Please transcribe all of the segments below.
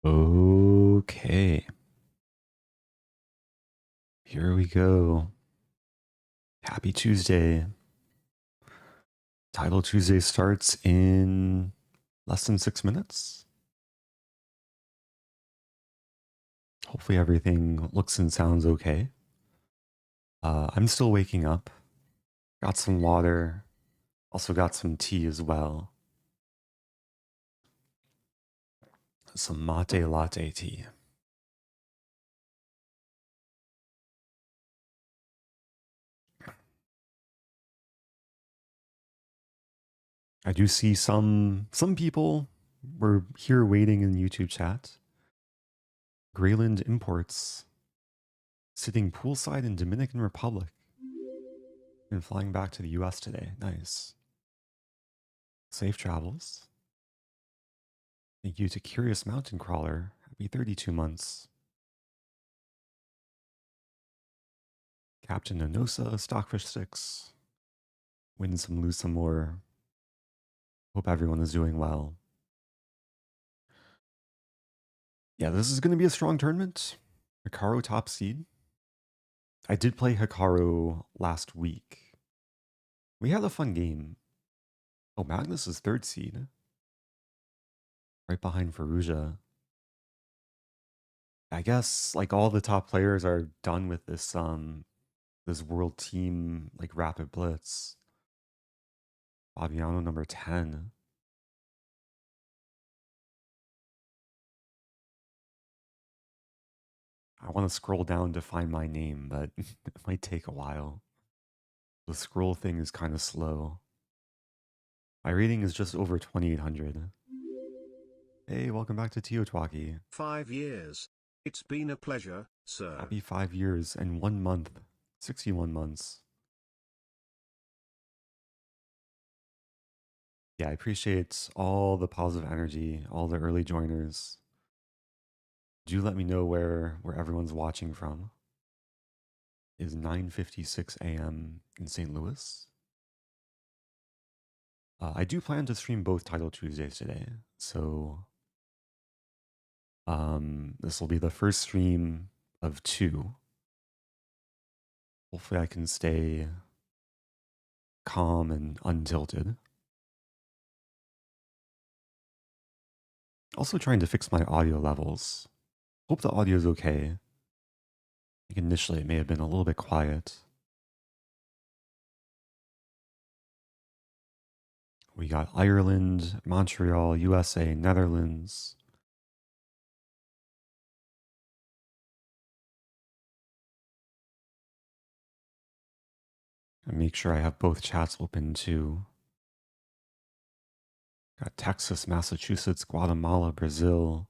Okay, here we go. Happy Tuesday. Title Tuesday starts in less than 6 minutes. Hopefully everything looks and sounds okay. I'm still waking up. Got some water. Also got some tea as well. Some mate latte tea. I do see some people were here waiting in YouTube chat. Greyland Imports sitting poolside in Dominican Republic and flying back to the US today. Nice. Safe travels. Thank you to Curious Mountain Crawler. Happy 32 months. Captain Anosa, Stockfish 6. Win some, lose some more. Hope everyone is doing well. Yeah, this is going to be a strong tournament. Hikaru top seed. I did play Hikaru last week. We had a fun game. Oh, Magnus is third seed. Right behind Faruja. I guess like all the top players are done with this this world team like rapid blitz. Fabiano number 10. I want to scroll down to find my name, but it might take a while. The scroll thing is kind of slow. My rating is just over 2,800. Hey, welcome back to Teotwaki. 5 years. It's been a pleasure, sir. Happy 5 years and 1 month. 61 months. Yeah, I appreciate all the positive energy, all the early joiners. Do let me know where everyone's watching from. It is 9:56 a.m. in St. Louis. I do plan to stream both Title Tuesdays today, so this will be the first stream of 2. Hopefully I can stay calm and untilted. Also trying to fix my audio levels. Hope the audio is okay. I think initially it may have been a little bit quiet. We got Ireland, Montreal, USA, Netherlands. And make sure I have both chats open too. Got Texas, Massachusetts, Guatemala, Brazil.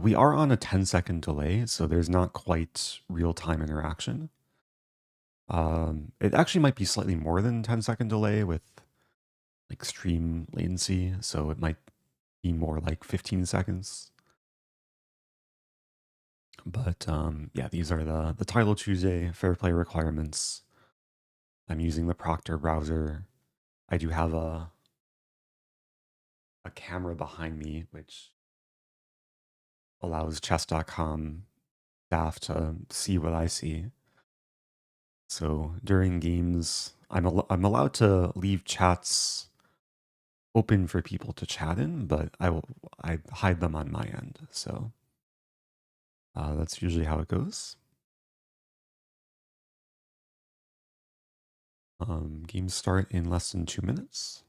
We are on a 10-second delay, so there's not quite real-time interaction. It actually might be slightly more than 10-second delay with like stream latency, so it might be more like 15 seconds. But yeah, these are the Title Tuesday Fair Play requirements. I'm using the Proctor browser. I do have a camera behind me, which allows chess.com staff to see what I see. So during games, I'm allowed to leave chats open for people to chat in, but I hide them on my end. So that's usually how it goes. Games start in less than 2 minutes.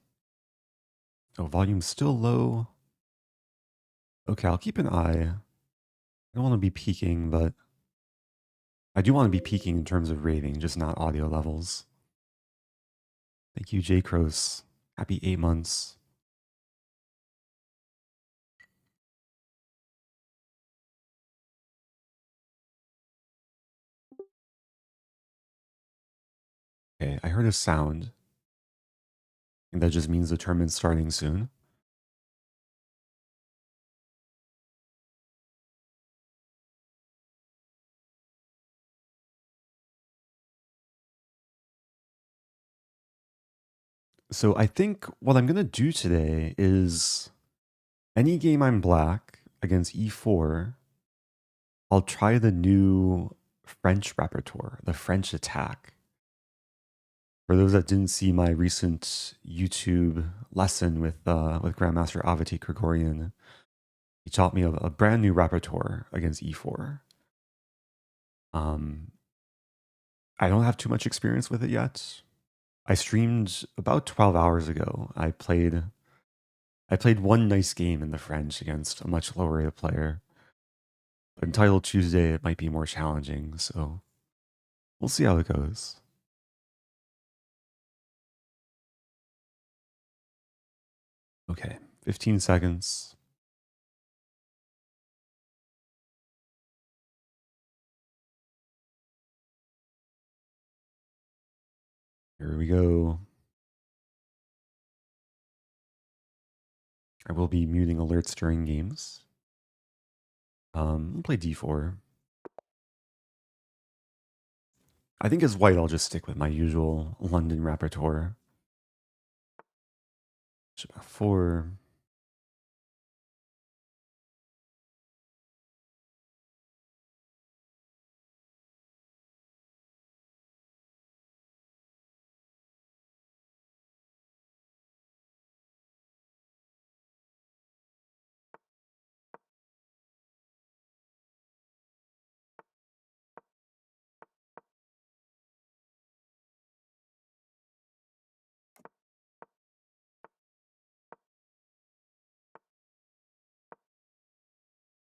Oh, volume's still low. Okay, I'll keep an eye. I don't want to be peaking, but I do want to be peaking in terms of rating, just not audio levels. Thank you, J. Kroos. Happy 8 months. Okay, I heard a sound. And that just means the tournament's starting soon. So I think what I'm going to do today is Any game I'm black against e4, I'll try the new French repertoire, the French attack. For those that didn't see my recent YouTube lesson with Grandmaster Avati Grigorian, he taught me a brand new repertoire against e4. I don't have too much experience with it yet. I streamed about 12 hours ago. I played one nice game in the French against a much lower rated player. But Entitled Tuesday, it might be more challenging, so we'll see how it goes. Okay, 15 seconds. Here we go. I will be muting alerts during games. I'll play d4. I think as white, I'll just stick with my usual London repertoire. Bishop f4.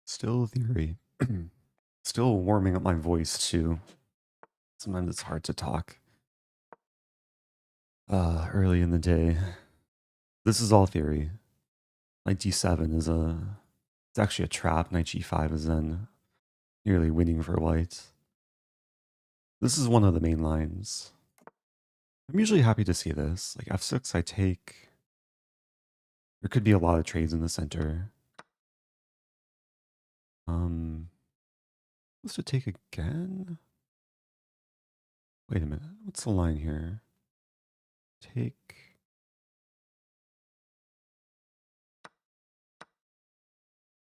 Still theory. Still warming up my voice too. Sometimes it's hard to talk early in the day. This is all theory. Knight d7 is it's actually a trap. Knight g5 is then nearly winning for white. This is one of the main lines. I'm usually happy to see this. Like f6, I take. There could be a lot of trades in the center. Supposed to take again? Wait a minute. What's the line here? Take.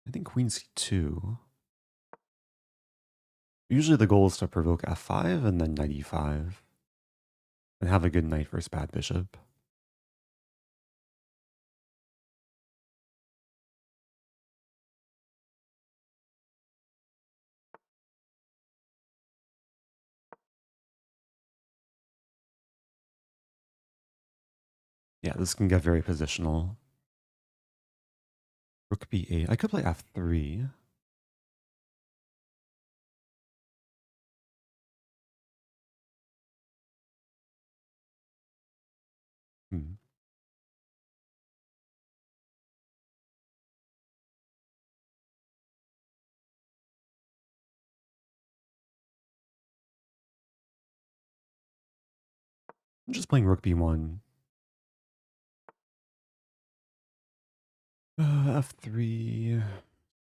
I think queen c2. Usually the goal is to provoke f5 and then knight e5. And have a good knight versus bad bishop. Yeah, this can get very positional. Rook b8. I could play f3. Hmm. I'm just playing rook b1. F3.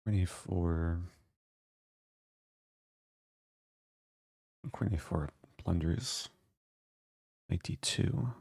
Queen a4. Queen a4 blunders. Knight d2.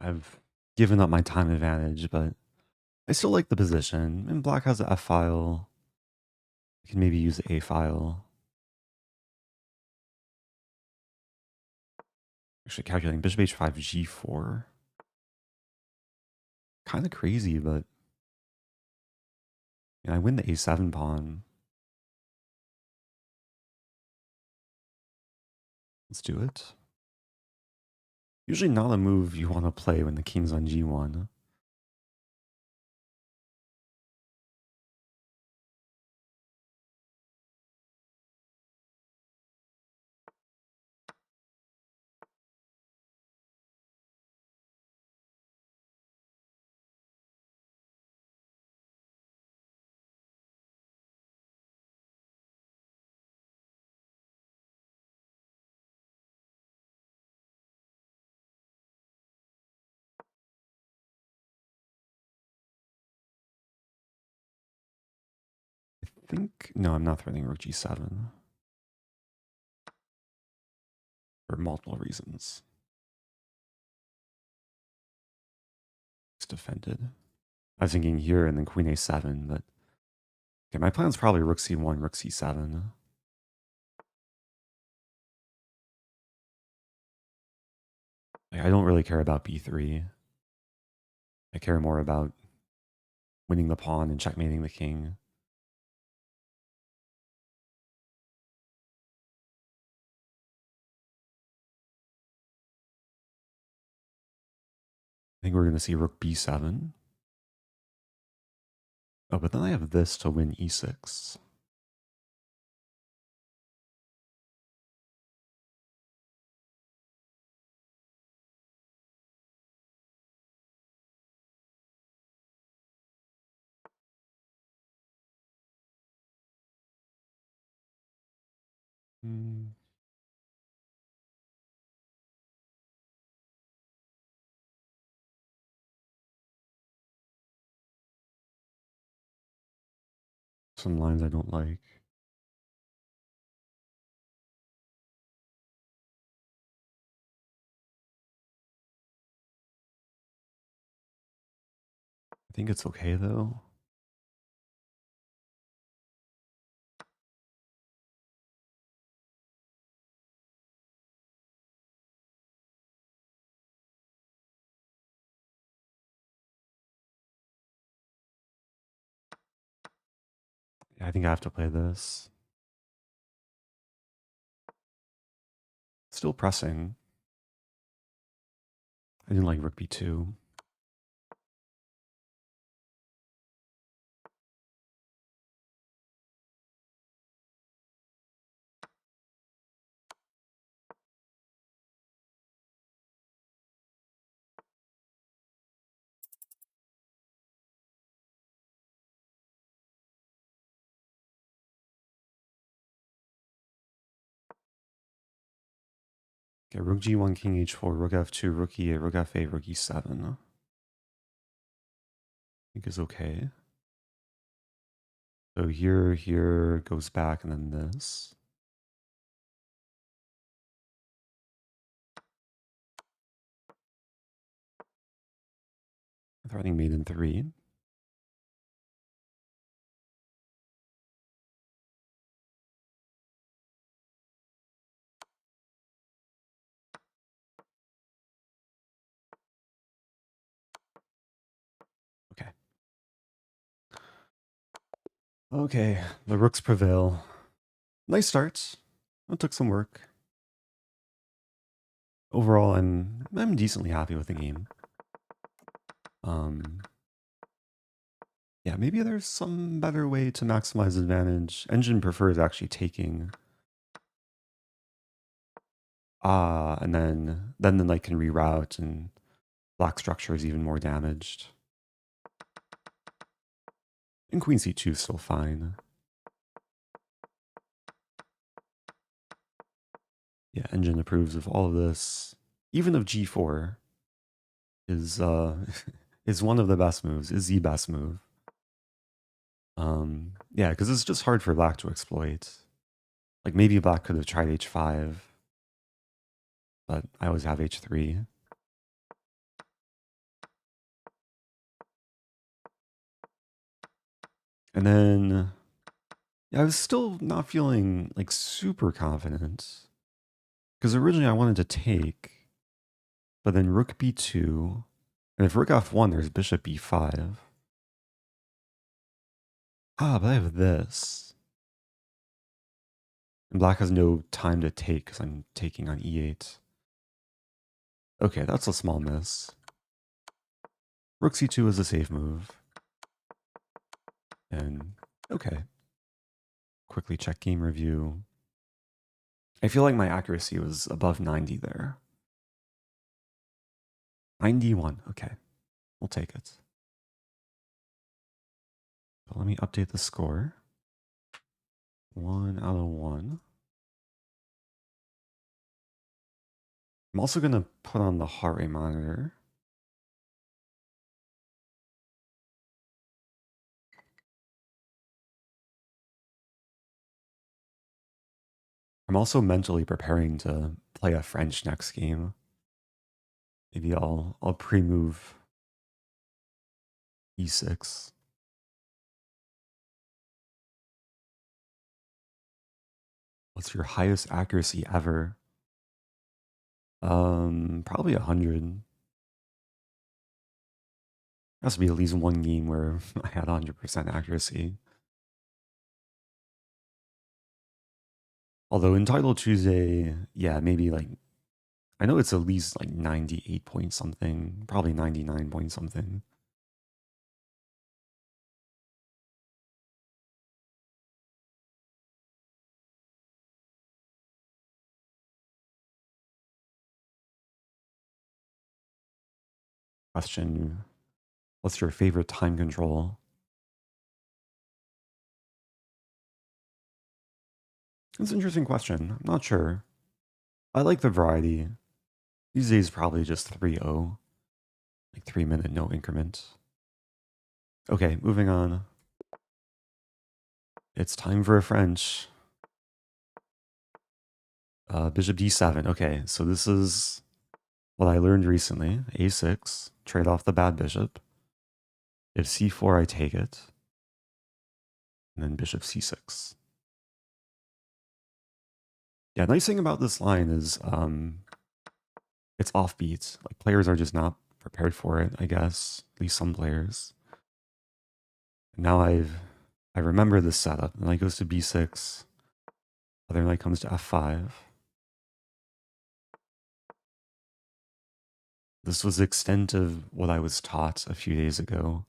I've given up my time advantage, but I still like the position. And black has the f file. I can maybe use the a file. Actually calculating bishop h5 g4. Kind of crazy, but I win the a7 pawn. Let's do it. Usually not a move you want to play when the king's on g1. think... No, I'm not threatening rook g7. For multiple reasons. It's defended. I was thinking here and then queen a7, but... Okay, my plan's probably rook c1, rook c7. Like, I don't really care about b3. I care more about winning the pawn and checkmating the king. I think we're going to see rook b7. Oh, but then I have this to win e6. Hmm. Some lines I don't like. I think it's okay though. Yeah, I think I have to play this. Still pressing. I didn't like rook b2. Okay, rook g1, king h4, rook f2, rook e8, rook f8, rook e7. I think is okay. So here goes back, and then this. Threatening mate in 3. Okay. Okay, the rooks prevail. Nice start. It took some work. Overall, I'm decently happy with the game. Yeah, maybe there's some better way to maximize advantage. Engine prefers actually taking. And then the knight can reroute and black structure is even more damaged. And queen c2 is still fine. Yeah, engine approves of all of this. Even of g4 is is one of the best moves, is the best move. Yeah, because it's just hard for black to exploit. Like maybe black could have tried h5, but I always have h3. And then, yeah, I was still not feeling like super confident. Because originally I wanted to take, but then rook b2, and if rook f1, there's bishop b5. But I have this. And black has no time to take because I'm taking on e8. Okay, that's a small miss. Rook c2 is a safe move. And, okay. Quickly check game review. I feel like my accuracy was above 90 there. 91, okay. We'll take it. So let me update the score. 1 out of 1. I'm also going to put on the heart rate monitor. I'm also mentally preparing to play a French next game. Maybe I'll pre-move e6. What's your highest accuracy ever? Probably 100. Has to be at least one game where I had 100% accuracy. Although in Title Tuesday, yeah, maybe like, I know it's at least like 98 point something, probably 99 point something. Question, what's your favorite time control? It's an interesting question. I'm not sure. I like the variety. These days, probably just 3-0, like 3-minute no increment. Okay, moving on. It's time for a French. Bishop d7. Okay, so this is what I learned recently. a6, trade off the bad bishop. If c4, I take it. And then bishop c6. Yeah, nice thing about this line is it's offbeat. Like players are just not prepared for it, I guess. At least some players. And now I remember this setup. The knight goes to b6. Other knight comes to f5. This was the extent of what I was taught a few days ago.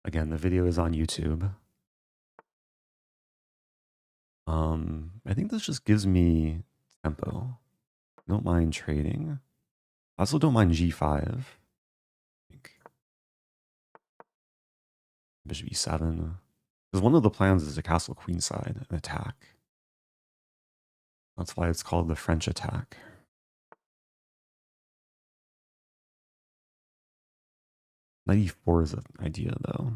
Again, the video is on YouTube. I think this just gives me tempo. Don't mind trading. I also don't mind g5. Bishop e7. Because one of the plans is to castle queenside and attack. That's why it's called the French attack. Knight e4 is an idea, though.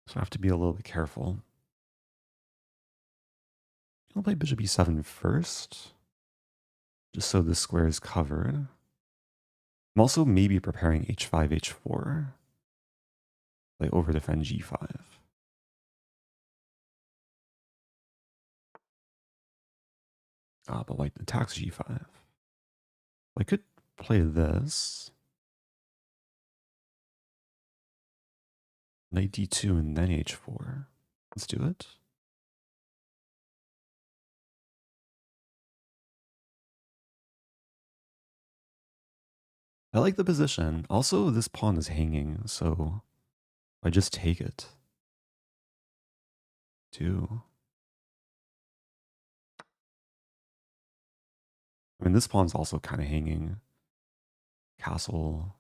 So I have to be a little bit careful. I'll play bishop e7 first, just so this square is covered. I'm also maybe preparing h5, h4. Play over defend g5. But white attacks g5. I could play this. Knight d2 and then h4. Let's do it. I like the position. Also, this pawn is hanging, so I just take it. 2. I mean, this pawn's also kind of hanging. Castle.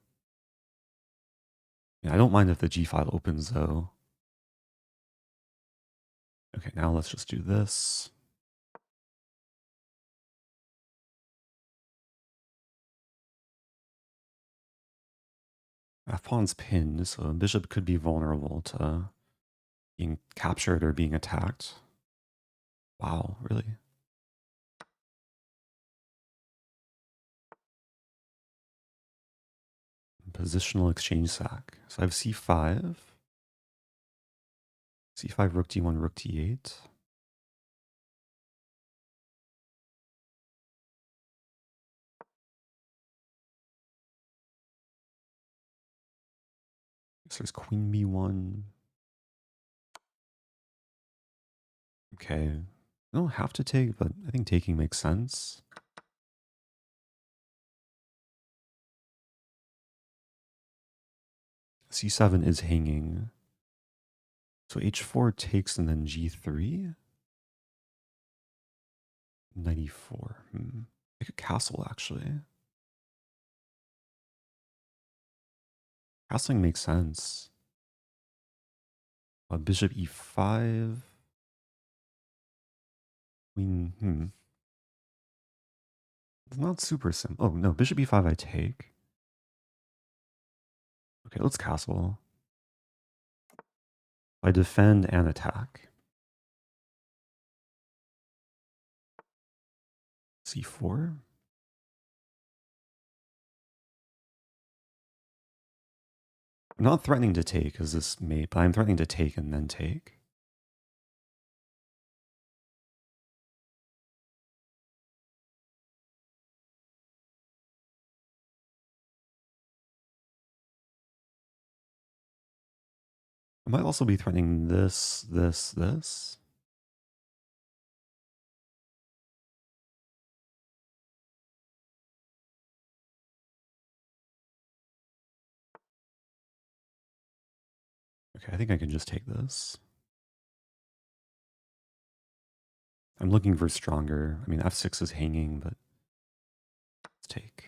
Yeah, I don't mind if the g file opens, though. Okay, now let's just do this. That pawn's pinned, so bishop could be vulnerable to being captured or being attacked. Wow, really? Positional exchange sack. So I have c5. c5, rook d1, rook d8. So there's queen b1. Okay. I don't have to take, but I think taking makes sense. c7 is hanging. So h4 takes and then g3. 94. I could castle, actually. Castling makes sense. Bishop e5. Queen, It's not super simple. Oh, no, bishop e5 I take. Okay, let's castle. I defend and attack. c4. I'm not threatening to take as this mate, but I'm threatening to take and then take. I might also be threatening this, this. Okay, I think I can just take this. I'm looking for stronger. I mean, f6 is hanging, but let's take.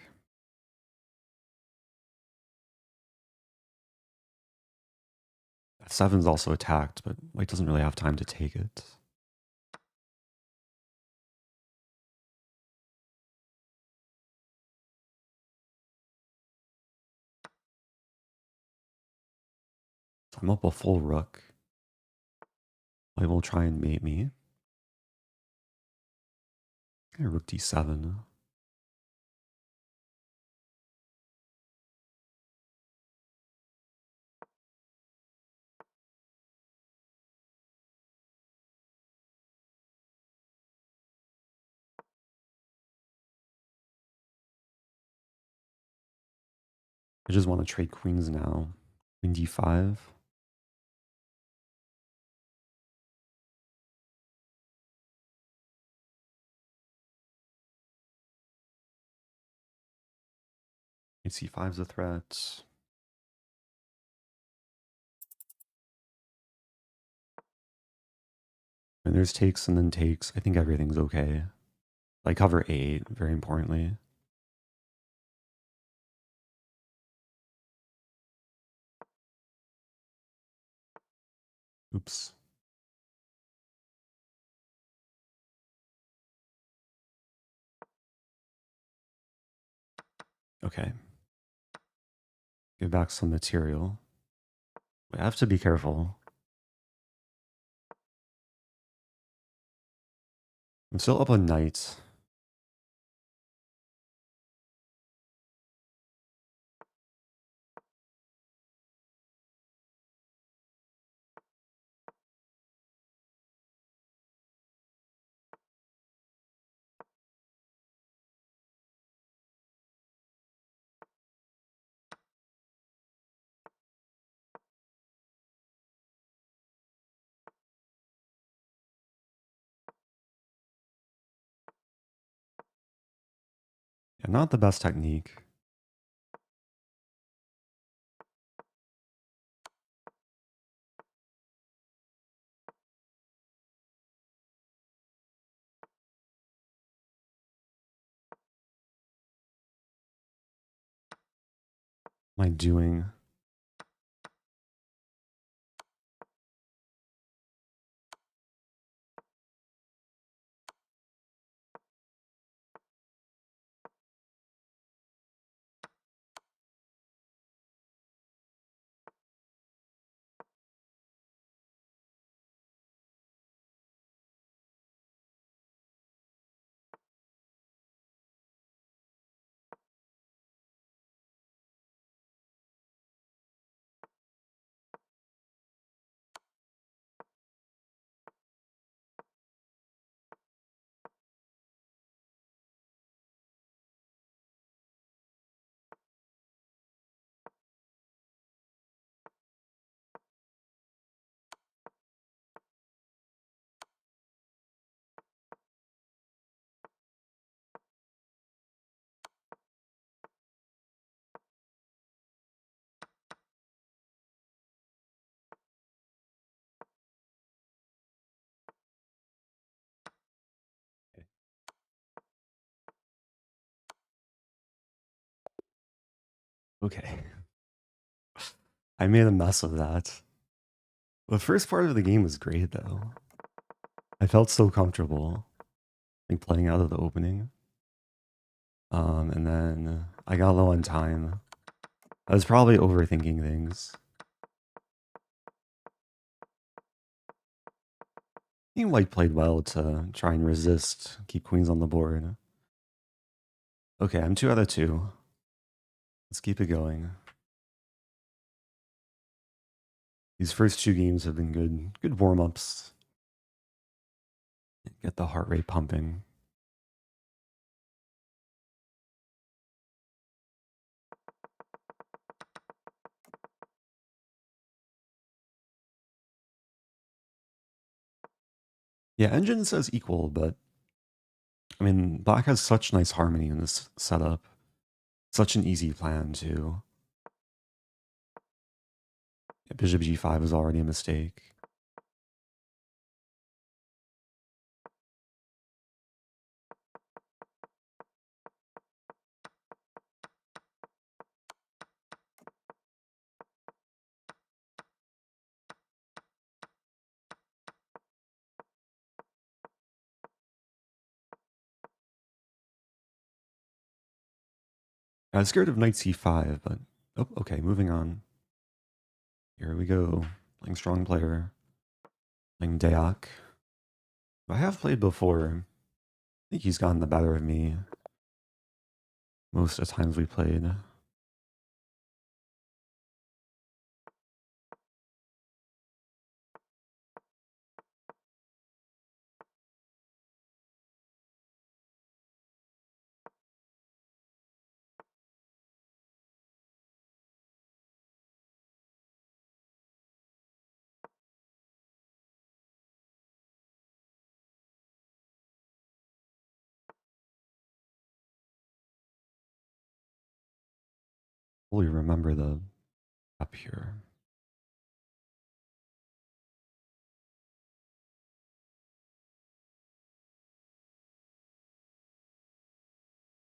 f7 is also attacked, but white doesn't really have time to take it. So I'm up a full rook. White will try and mate me. Okay, rook d7. I just want to trade queens now. Queen d5. c5 is a threat. And there's takes and then takes. I think everything's okay. I cover a8, very importantly. Oops. Okay. Give back some material. I have to be careful. I'm still up a knight. Yeah, not the best technique. What am I doing? Okay. I made a mess of that. The first part of the game was great, though. I felt so comfortable, like playing out of the opening. And then I got low on time. I was probably overthinking things. I think white played well to try and resist, keep queens on the board. Okay, I'm 2 out of 2. Let's keep it going. These first 2 games have been good warm-ups. Get the heart rate pumping. Yeah, engine says equal, but I mean, black has such nice harmony in this setup. Such an easy plan, too. Yeah, bishop g5 is already a mistake. I was scared of knight c5, but... Oh, okay, moving on. Here we go. Playing strong player. Playing Deac. I have played before. I think he's gotten the better of me most of the times we played. Fully remember the up here.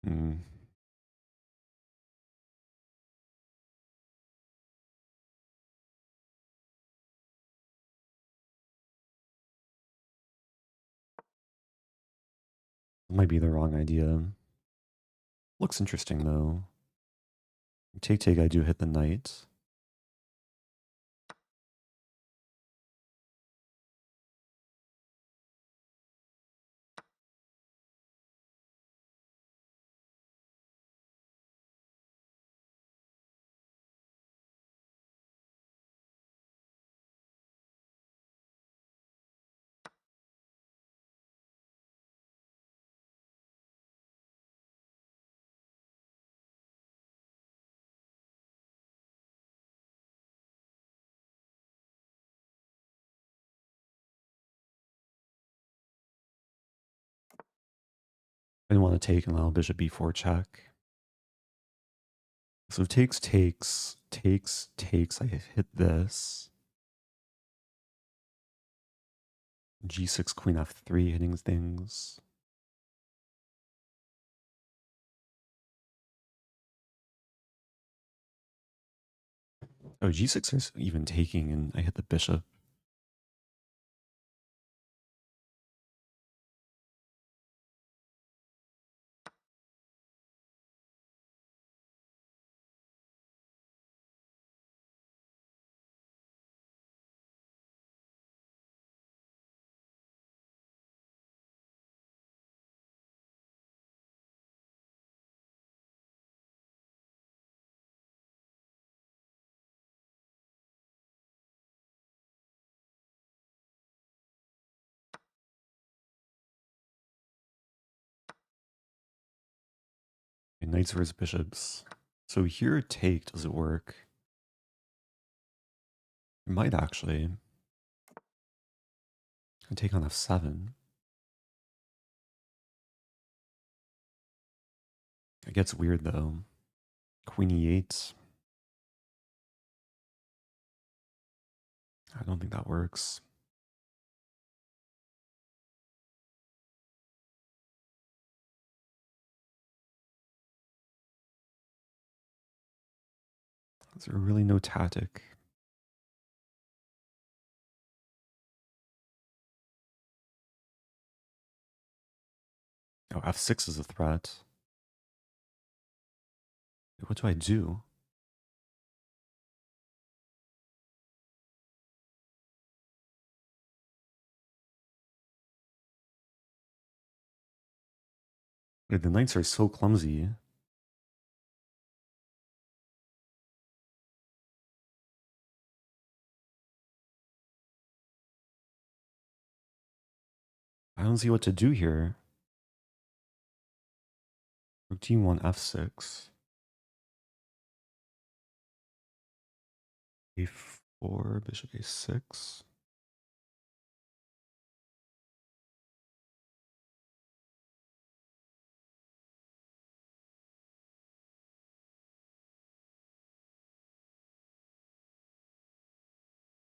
Hmm. Might be the wrong idea. Looks interesting though. Take, I do hit the knight. I didn't want to take and allow bishop b4 check. So takes, I hit this. g6, queen f3, hitting things. Oh, g6 is even taking, and I hit the bishop. Okay, knights versus bishops. So here, take, does it work? It might actually. I take on f7. It gets weird though. Queen e8. I don't think that works. Is there really no tactic? Oh, f6 is a threat. What do I do? The knights are so clumsy. don't see what to do here. Rook d1, f6. a4, bishop a6.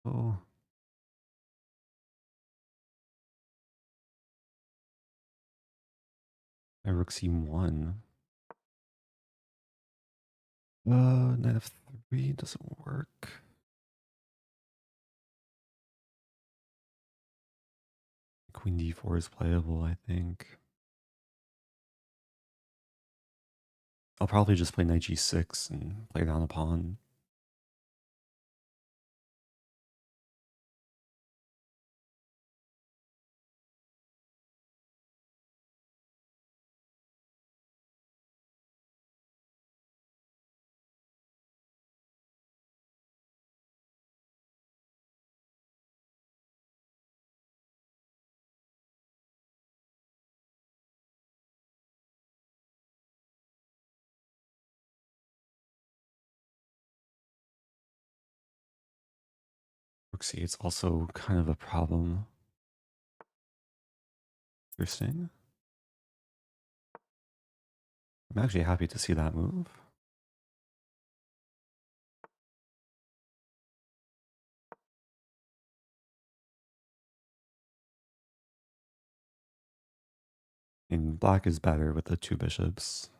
Oh. My rook c1. Knight f3 doesn't work. Queen d4 is playable, I think. I'll probably just play knight g6 and play down a pawn. Rook c8's also kind of a problem. Interesting. I'm actually happy to see that move. And black is better with the two bishops.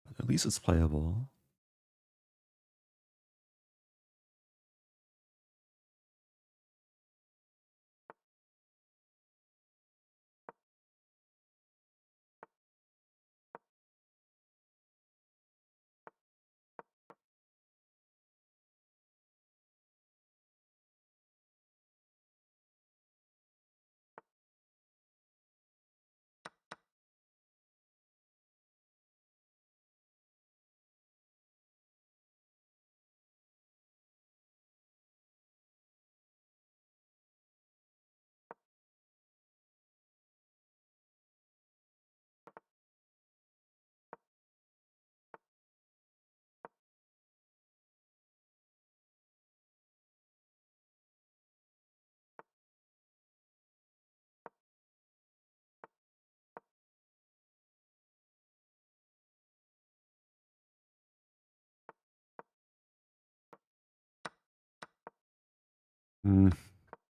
But at least it's playable.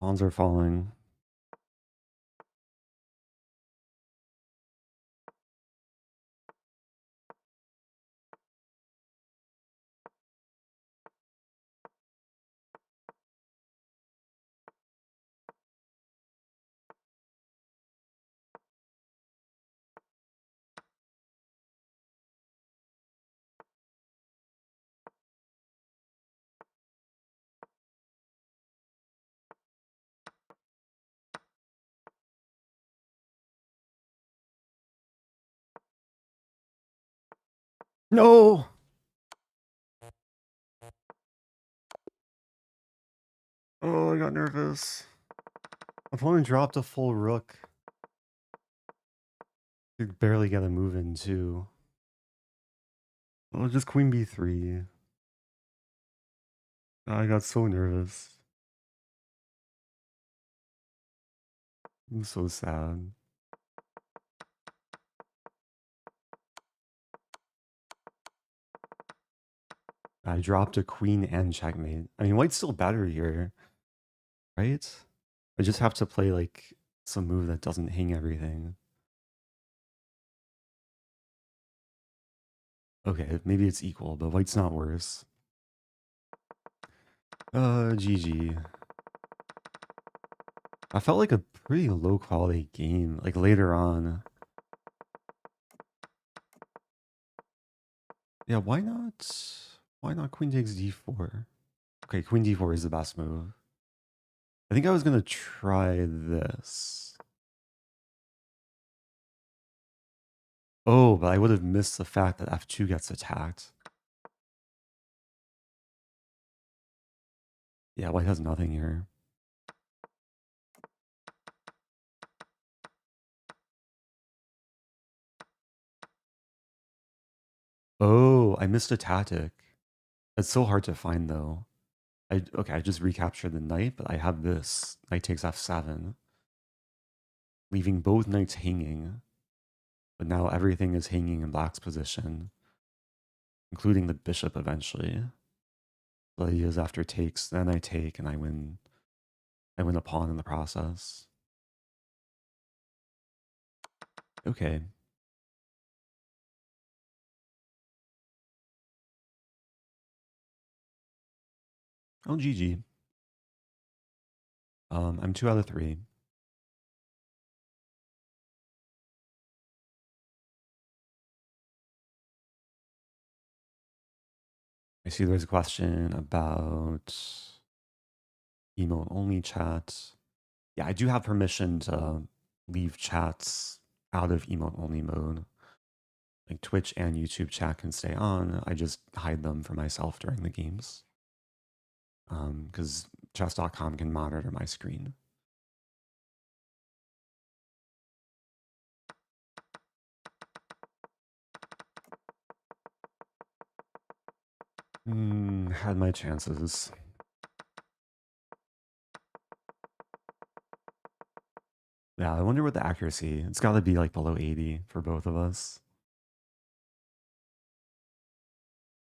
Pawns are falling. No! Oh, I got nervous. Opponent dropped a full rook. Could barely get a move in, too. Oh, just queen b3. I got so nervous. I'm so sad. I dropped a queen and checkmate. I mean, white's still better here, right? I just have to play, like, some move that doesn't hang everything. Okay, maybe it's equal, but white's not worse. GG. I felt like a pretty low quality game, like later on. Yeah, why not? Why not queen takes d4? Okay, queen d4 is the best move. I think I was gonna try this. Oh, but I would have missed the fact that f2 gets attacked. Yeah, white has nothing here. Oh, I missed a tactic. It's so hard to find though. Okay, I just recaptured the knight, but I have this. Knight takes f7, leaving both knights hanging. But now everything is hanging in black's position, including the bishop eventually. The idea is after takes, then I take and I win a pawn in the process. Okay. Oh, GG. I'm 2 out of 3. I see there's a question about emote only chat. Yeah, I do have permission to leave chats out of emote only mode. Like Twitch and YouTube chat can stay on. I just hide them for myself during the games. Because chess.com can monitor my screen. Had my chances. Yeah, I wonder what the accuracy. It's got to be like below 80 for both of us.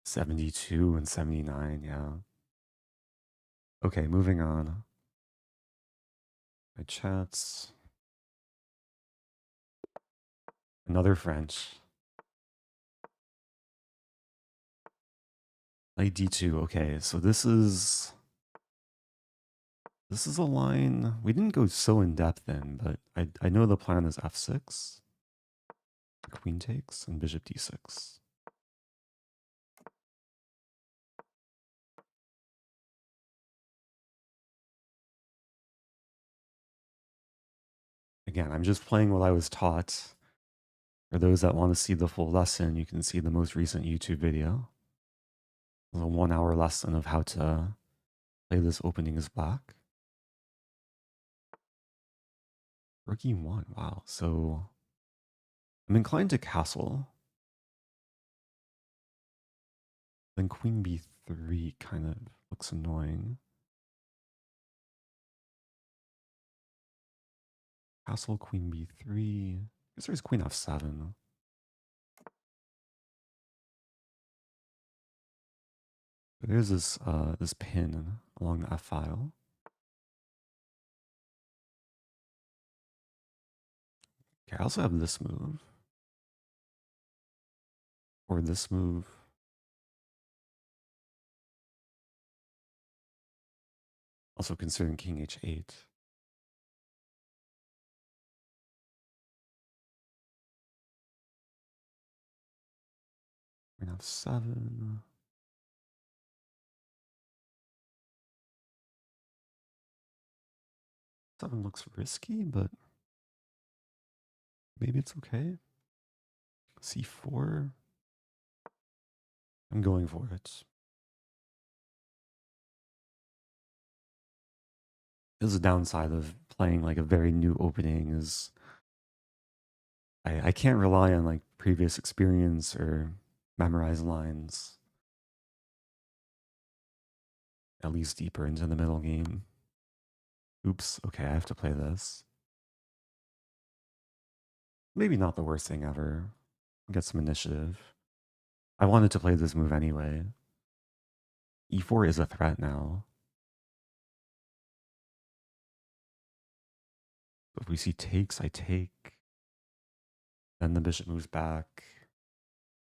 72 and 79, yeah. Okay, moving on. My chats. Another French. Knight d2. Okay, so this is a line we didn't go so in depth in, but I know the plan is f6. Queen takes and bishop d6. Again, I'm just playing what I was taught. For those that want to see the full lesson, you can see the most recent YouTube video. A 1-hour lesson of how to play this opening as black. Rook e1, wow. So I'm inclined to castle. Then queen b3 kind of looks annoying. Castle, queen b3. I guess there's queen f7. There's this pin along the f file. Okay, I also have this move. Or this move. Also considering king h8. Queen f7. Seven looks risky, but maybe it's okay. c4. I'm going for it. This is a downside of playing like a very new opening is I can't rely on like previous experience or memorized lines. At least deeper into the middle game. Oops, okay, I have to play this. Maybe not the worst thing ever. Get some initiative. I wanted to play this move anyway. e4 is a threat now. If we see takes, I take. Then the bishop moves back.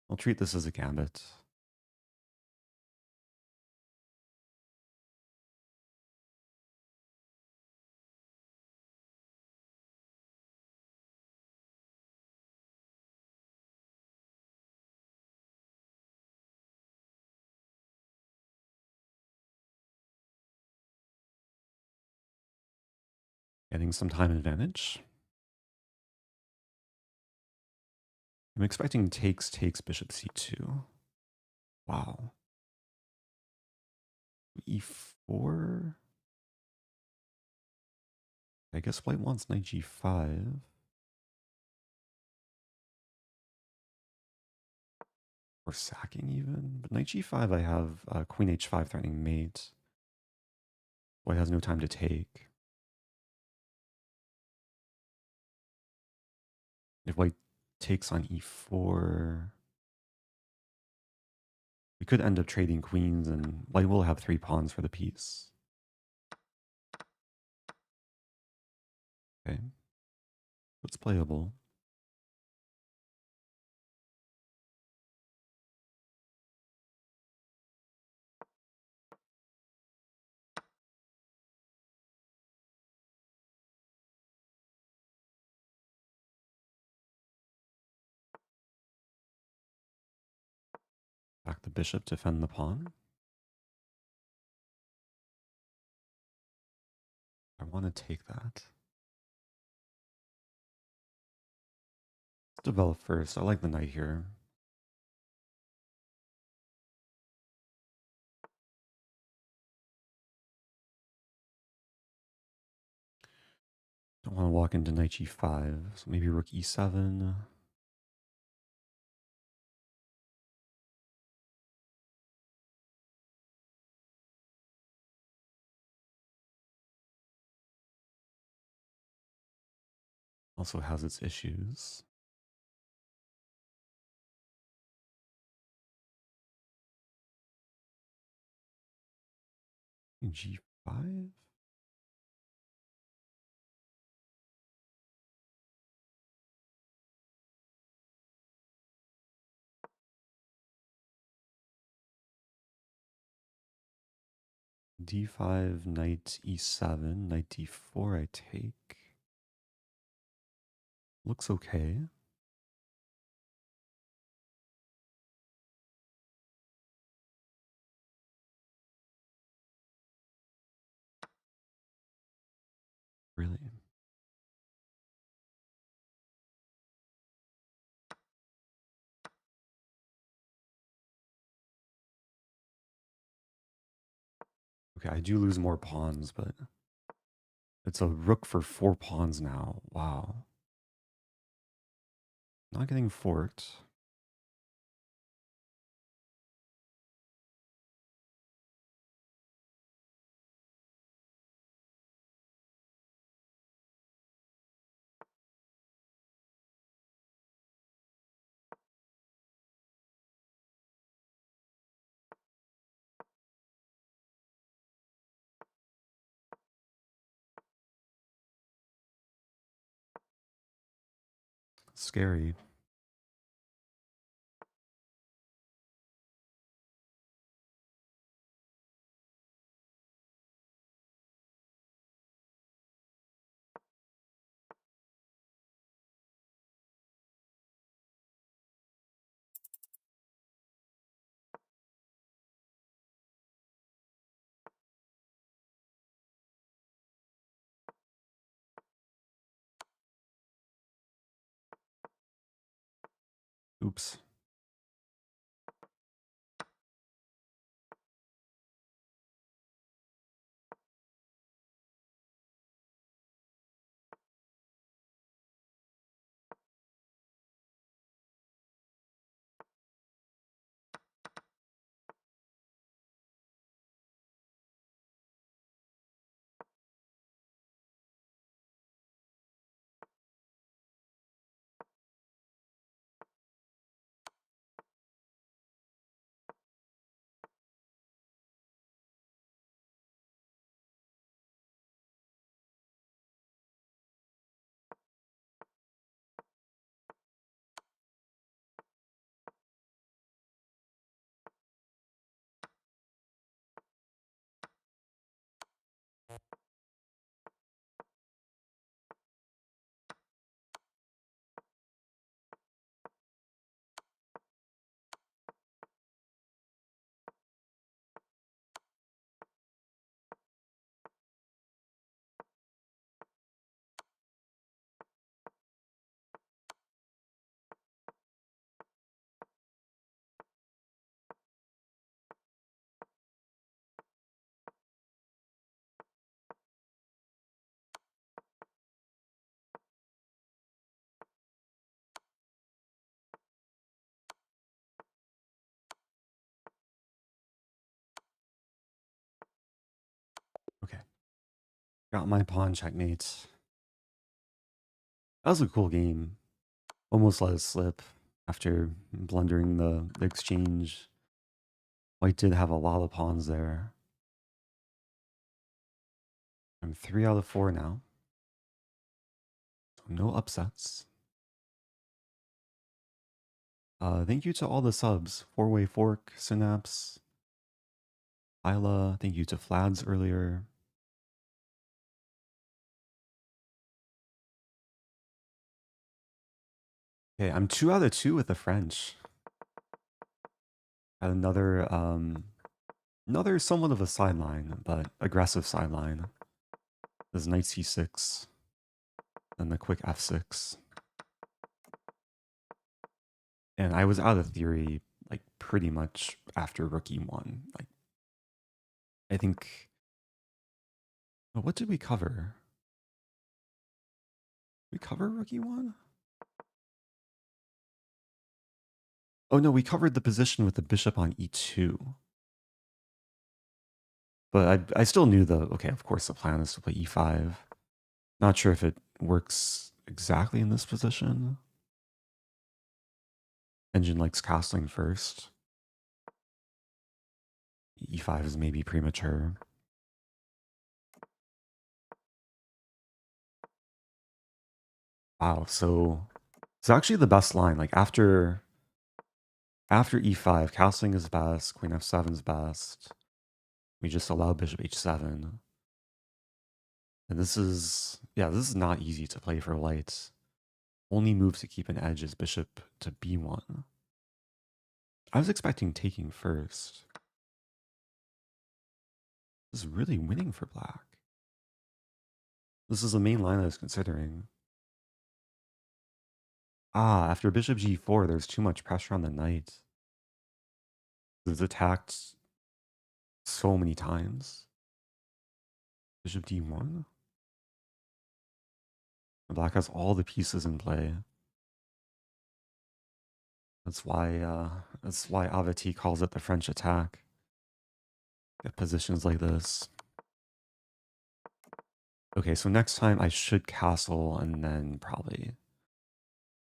I'll treat this as a gambit. Getting some time advantage. I'm expecting takes bishop c2. Wow. e4. I guess white wants knight g5. Or sacking even. But knight g5, I have queen h5 threatening mate. White has no time to take. If white takes on e4, we could end up trading queens, and white will have 3 pawns for the piece. Okay. It's playable. Back the bishop to defend the pawn. I want to take that. Let's develop first. I like the knight here. Don't want to walk into knight g5, so maybe rook e7. Also has its issues. G5? D5, knight e7, knight d4 I take. Looks okay. Really? Okay, I do lose more pawns, but it's a rook for 4 pawns now. Wow. Not getting forked. Scary. Oops. Got my pawn checkmate. That was a cool game. Almost let it slip after blundering the exchange. White did have a lot of pawns there. I'm 3 out of 4 now. So no upsets. Thank you to all the subs. Four-Way Fork, Synapse, Isla. Thank you to Flads earlier. Okay, I'm 2 out of 2 with the French. Had another somewhat of a sideline, but aggressive sideline. This knight c6, then the quick f6. And I was out of theory like pretty much after rook e1. Like I think, what did we cover? We cover rook e1? Oh no, we covered the position with the bishop on e2. But I still knew okay, of course the plan is to play e5. Not sure if it works exactly in this position. Engine likes castling first. E5 is maybe premature. Wow, so it's actually the best line. Like after e5, castling is best, queen f7 is best. We just allow bishop h7. And this is not easy to play for white. Only move to keep an edge is bishop to b1. I was expecting taking first. This is really winning for black. This is the main line I was considering. Ah, after bishop g4, there's too much pressure on the knight. It's attacked so many times. Bishop d1. The black has all the pieces in play. That's why Aveti calls it the French attack. At positions like this. Okay, so next time I should castle and then probably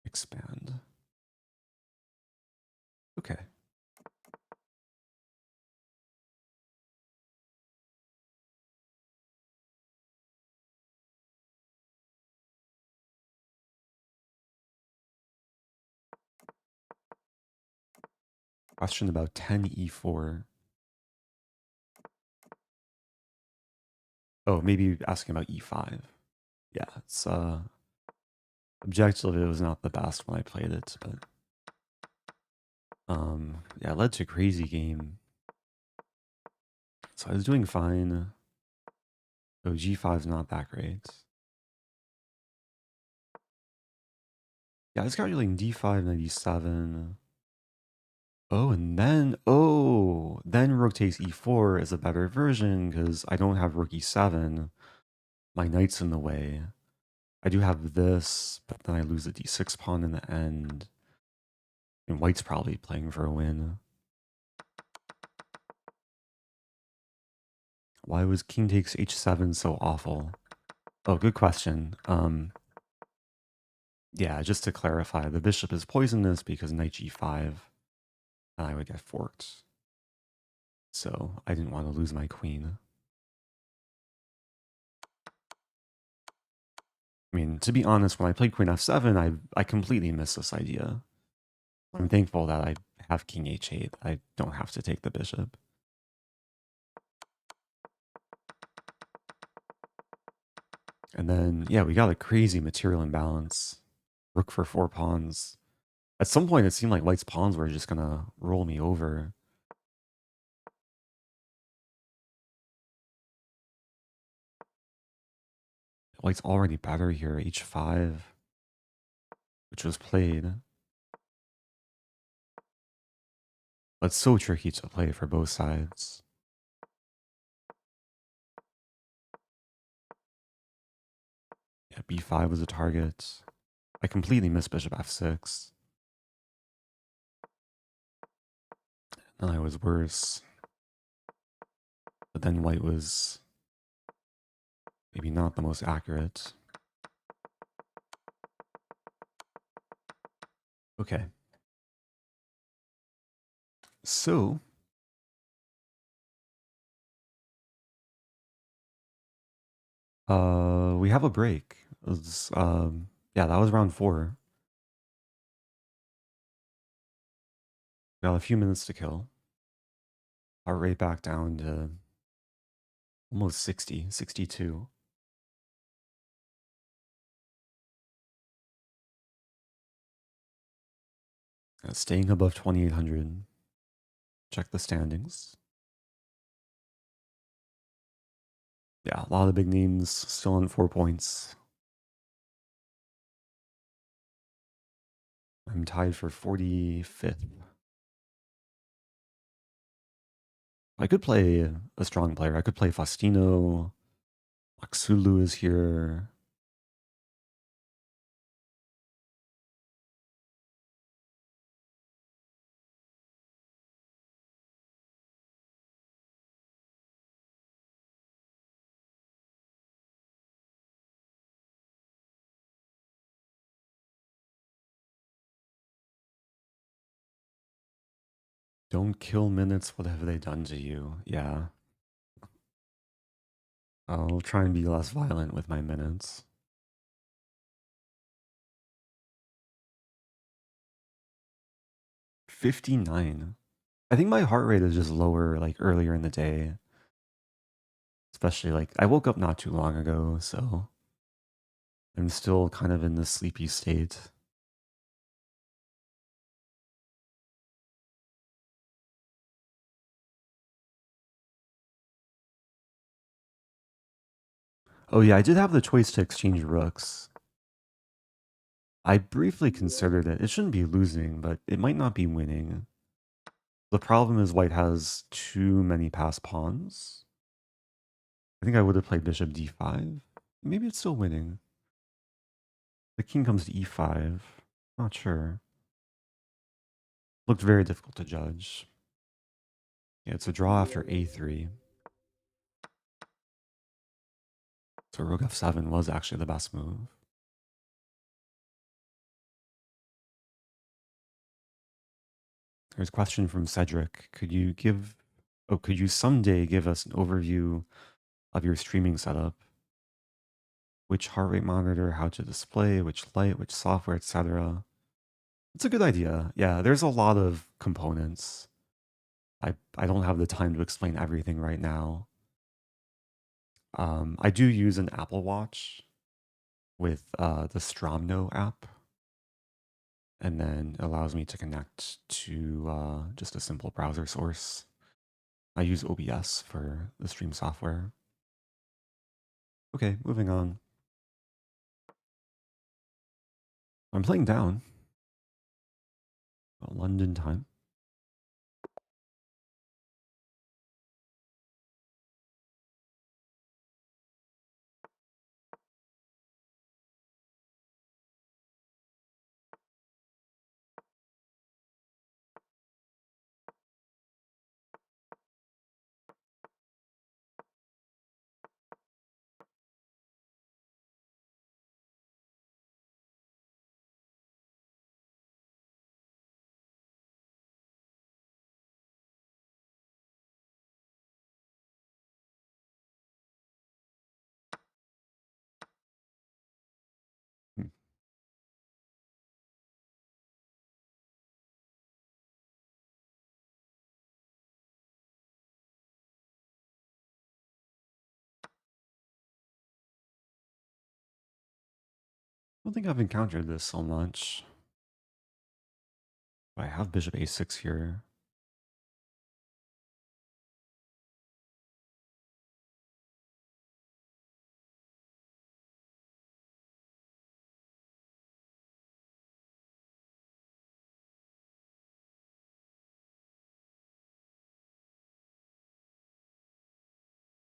expand. Okay. Question about 10e4. Oh, maybe asking about e5. Yeah, it's objectively it was not the best when I played it, but yeah, it led to a crazy game. So I was doing fine. Oh, g5 is not that great. Yeah, I was calculating d5, 97. Oh, and then rook takes e4 is a better version because I don't have rook e7. My knight's in the way. I do have this, but then I lose the d6 pawn in the end. And white's probably playing for a win. Why was king takes h7 so awful? Oh, good question. Yeah, just to clarify, the bishop is poisonous because knight g5, and I would get forked. So I didn't want to lose my queen. I mean, to be honest, when I played queen f7, I completely missed this idea. I'm thankful that I have king h8. I don't have to take the bishop. And then, yeah, we got a crazy material imbalance. Rook for 4 pawns. At some point, it seemed like white's pawns were just going to roll me over. White's already better here, h5, which was played. But it's so tricky to play for both sides. Yeah, b5 was a target. I completely missed bishop f6. And I was worse. But then white was maybe not the most accurate. Okay. So we have a break. It was, yeah, that was round 4. Got a few minutes to kill. Heart rate back down to almost 60, 62. Staying above 2800. Check the standings. Yeah, a lot of big names still on 4 points. I'm tied for 45th. I could play a strong player. I could play Faustino. Maxulu is here. Don't kill minutes. What have they done to you? Yeah. I'll try and be less violent with my minutes. $59. I think my heart rate is just lower like earlier in the day. Especially like I woke up not too long ago, so I'm still kind of in this sleepy state. Oh yeah, I did have the choice to exchange rooks. I briefly considered it. It shouldn't be losing, but it might not be winning. The problem is white has too many passed pawns. I think I would have played bishop d5. Maybe it's still winning. The king comes to e5. Not sure. Looked very difficult to judge. Yeah, it's a draw after a3. So rook f7 was actually the best move. There's a question from Cedric. Could you someday give us an overview of your streaming setup? Which heart rate monitor, how to display, which light, which software, etc. It's a good idea. Yeah, there's a lot of components. I don't have the time to explain everything right now. I do use an Apple Watch with the Stromno app, and then allows me to connect to just a simple browser source. I use OBS for the stream software. Okay, moving on. I'm playing down. London time. Hmm. I don't think I've encountered this so much. I have bishop a6 here.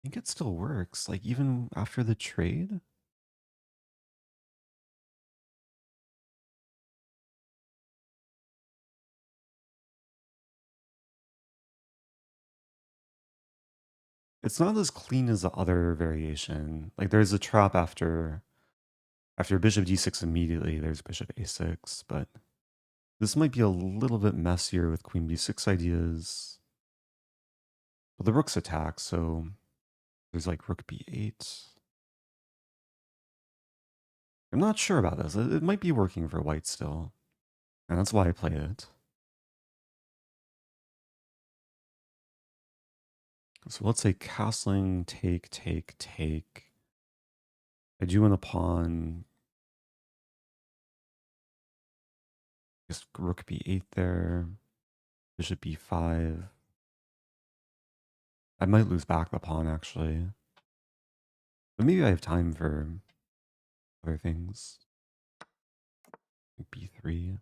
I think it still works, like even after the trade. It's not as clean as the other variation. Like there's a trap after bishop d6 immediately, there's bishop a6, but this might be a little bit messier with queen b6 ideas. But the rook's attack, so there's like rook b8. I'm not sure about this. It might be working for white still, and that's why I play it. So let's say castling, take, take, take. I do want a pawn. Just rook b8 there. Bishop b5. I might lose back the pawn actually. But maybe I have time for other things. b3. I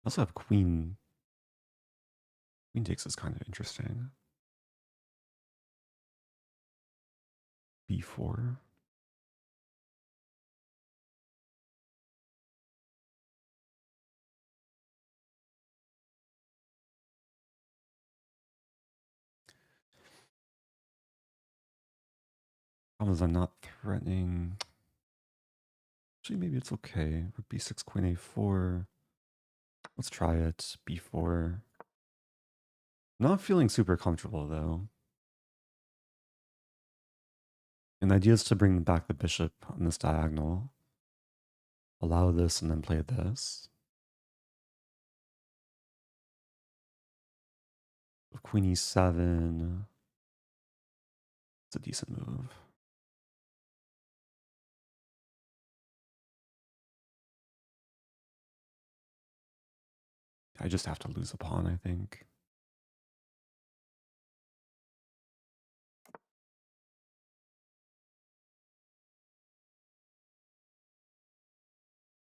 also have queen. Queen takes is kind of interesting. b4. Problem is I'm not threatening. Actually, maybe it's okay. Rook b6, queen a4. Let's try it. b4. Not feeling super comfortable though. And the idea is to bring back the bishop on this diagonal. Allow this and then play this. Queen e7. It's a decent move. I just have to lose a pawn, I think.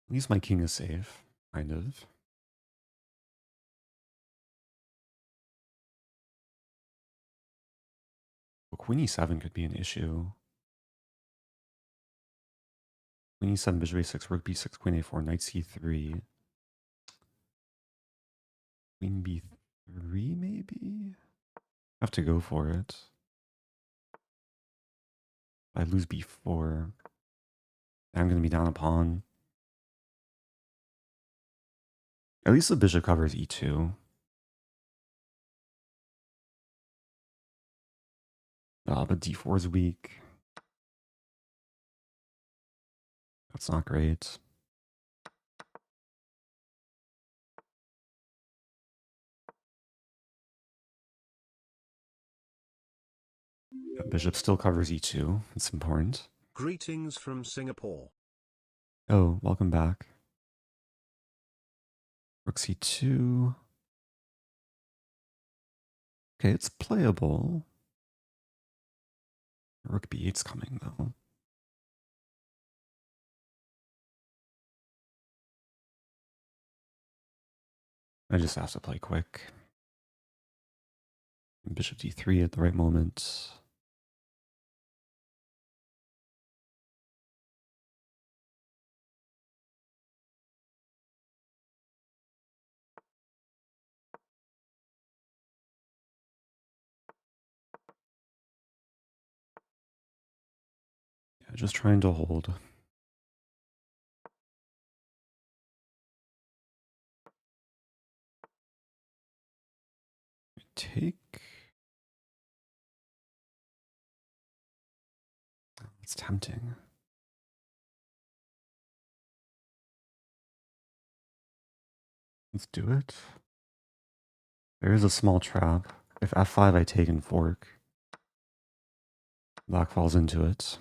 At least my king is safe, kind of. But queen e7 could be an issue. Queen e7, bishop a6, rook b6, queen a4, knight c3. Queen b3, maybe? I have to go for it. I lose b4. I'm going to be down a pawn. At least the bishop covers e2. But d4 is weak. That's not great. Yeah, bishop still covers e2. It's important. Greetings from Singapore. Oh, welcome back. Rook c2. Okay, it's playable. Rook b8's coming, though. I just have to play quick. Bishop d3 at the right moment. Yeah, just trying to hold. Take. It's tempting. Let's do it. There is a small trap. If f5 I take and fork, black falls into it.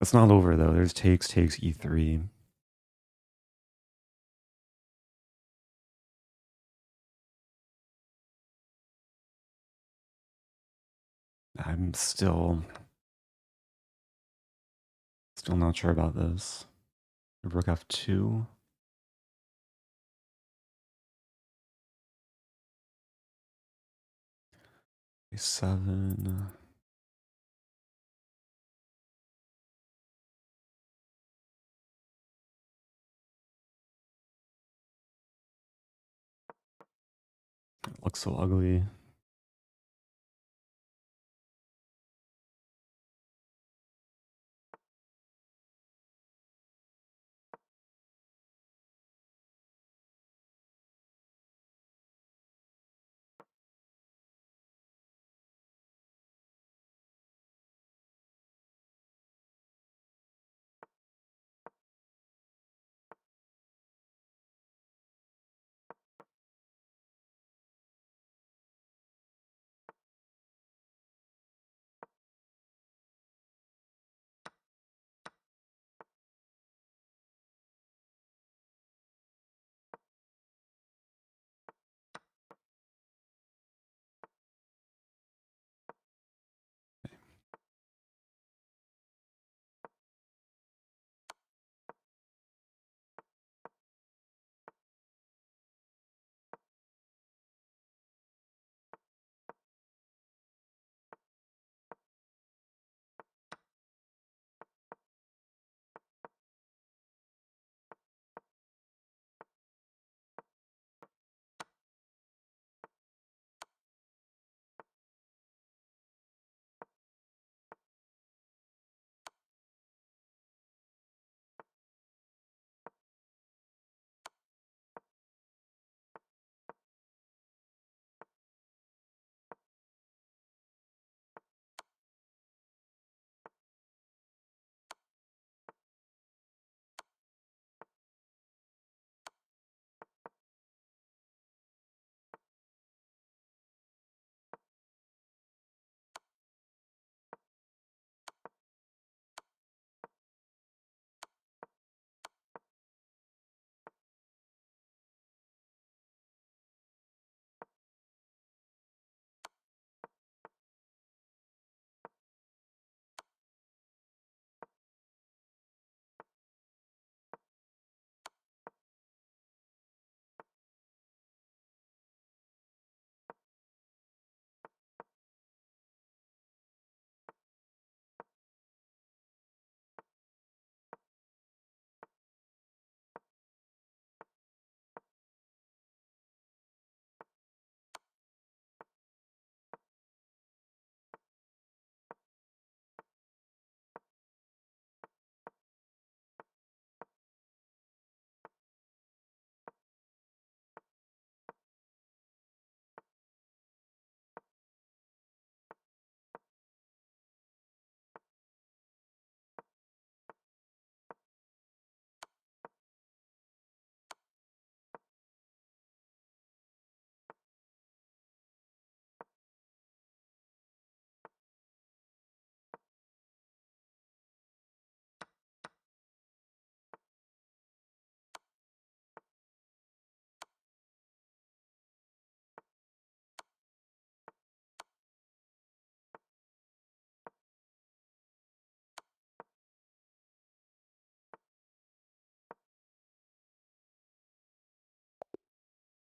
It's not over though. There's takes e3. I'm still not sure about this. Rook f2. a7. It looks so ugly.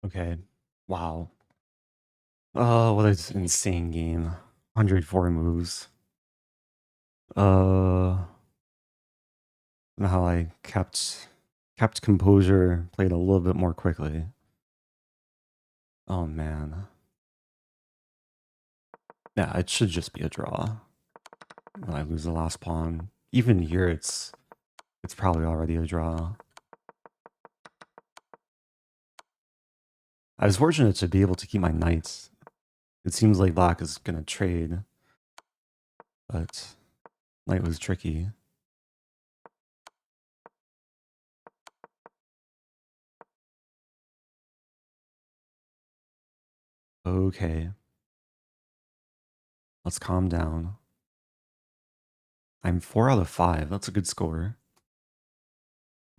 Okay. Wow. Oh, what an insane game. 104 moves. How I kept composure, played a little bit more quickly. Oh man. Yeah, it should just be a draw. When I lose the last pawn. Even here it's probably already a draw. I was fortunate to be able to keep my knights. It seems like black is gonna trade, but knight was tricky. Okay. Let's calm down. I'm 4 out of 5. That's a good score.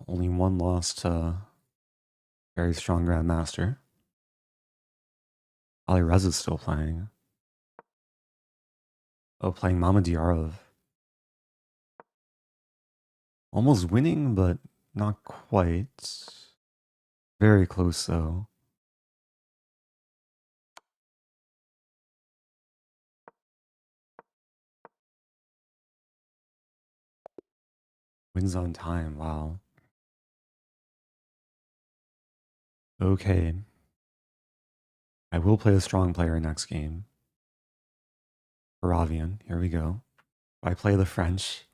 Only one loss to very strong grandmaster. Alirez is still playing. Oh, playing Mamadiyarov. Almost winning, but not quite. Very close, though. Wins on time, wow. Okay. I will play a strong player next game. Paravyan, here we go. I play the French.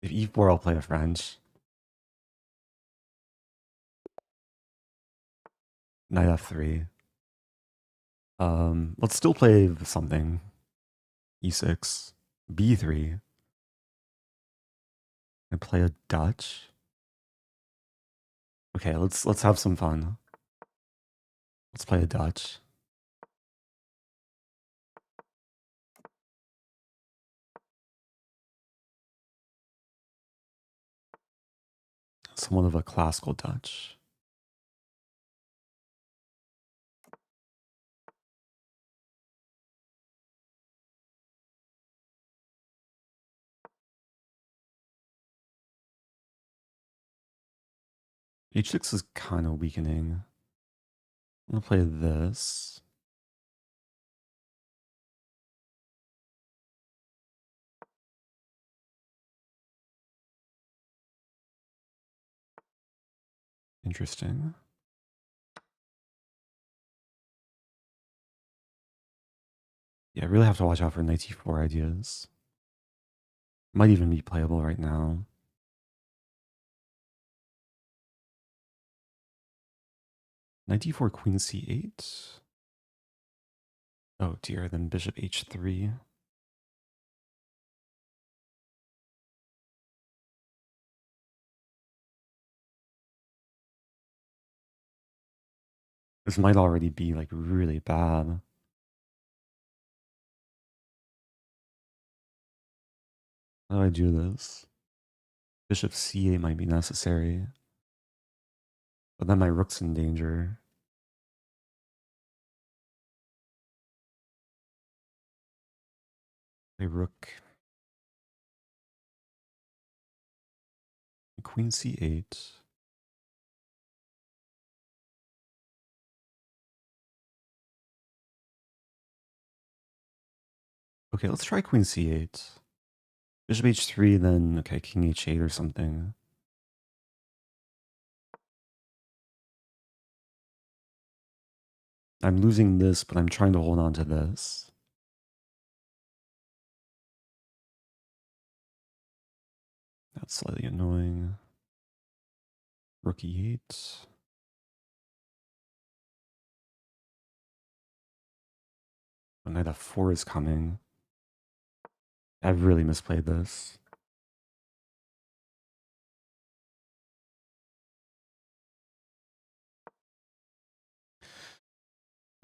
If e4, I'll play a French. Knight f3. Let's still play something. E6. B3. And play a Dutch. Okay, let's have some fun. Let's play a Dutch. Somewhat of a classical Dutch. H6 is kind of weakening. I'm gonna play this. Interesting. Yeah, I really have to watch out for knight e4 ideas. Might even be playable right now. Knight d4, queen c8. Oh dear, then bishop h3. This might already be like really bad. How do I do this? Bishop c8 might be necessary. But then my rook's in danger. A rook. Queen c8. Okay, let's try queen c8. Bishop h3, then, okay, king h8 or something. I'm losing this, but I'm trying to hold on to this. That's slightly annoying. Rook e8. Knight f4 is coming. I've really misplayed this.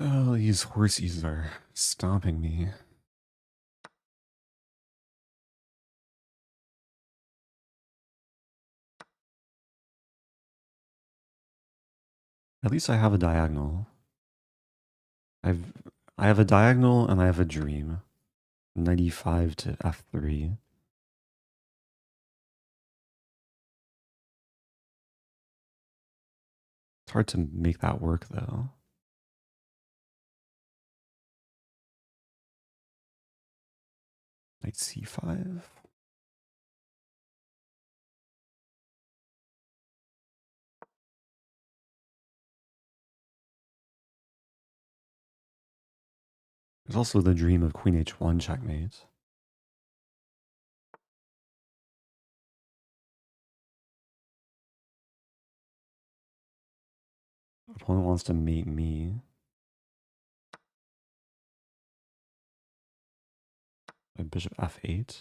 Oh, these horsies are stopping me. At least I have a diagonal. I have a diagonal and I have a dream. 95 to f3. It's hard to make that work, though. Knight c5. There's also the dream of queen h1 checkmate. Opponent wants to mate me. Bishop f8.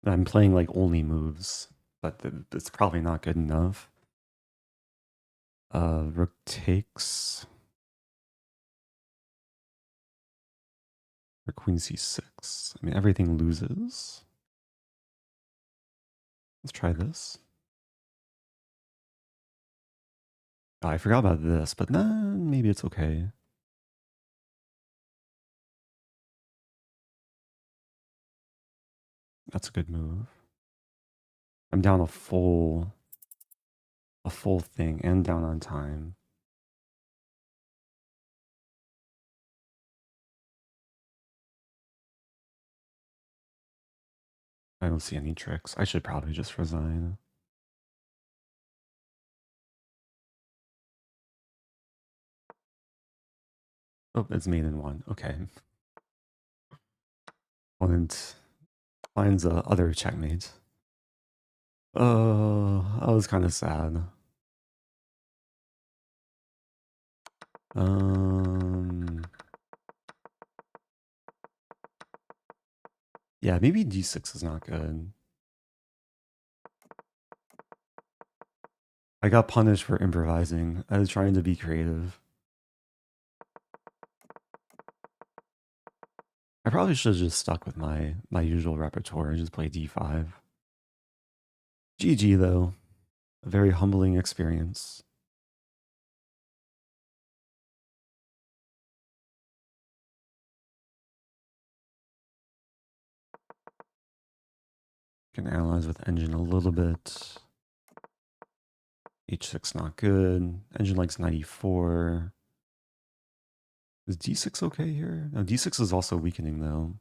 I'm playing like only moves, but it's probably not good enough. Rook takes. Or queen c6. I mean, everything loses. Let's try this. Oh, I forgot about this, but nah, maybe it's okay. That's a good move. I'm down a full thing and down on time. I don't see any tricks. I should probably just resign. Oh, it's made in one. Okay. Opponent finds other checkmate. Oh, I was kind of sad. Yeah, maybe d6 is not good. I got punished for improvising. I was trying to be creative. I probably should have just stuck with my usual repertoire and just play d5. GG though. A very humbling experience. Can analyze with engine a little bit. h6 not good. Engine likes 94. Is d6 okay here? No, d6 is also weakening though.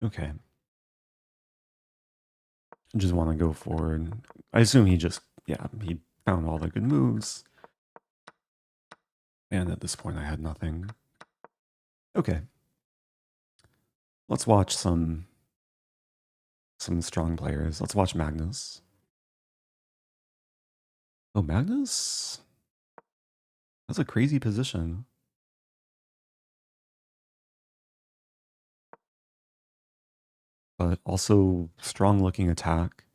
Okay. I just want to go forward. I assume he just, yeah, he found all the good moves. And at this point I had nothing. Okay. Let's watch some strong players. Let's watch Magnus. Oh, Magnus? That's a crazy position. But also strong looking attack.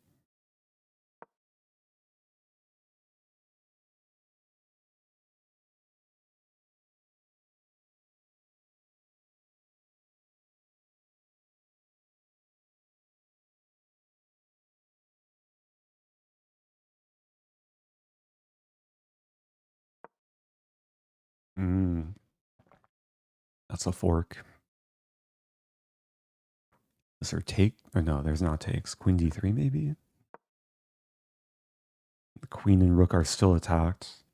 That's a fork. Is there take? Or no, there's not takes. Queen d3 maybe? The queen and rook are still attacked.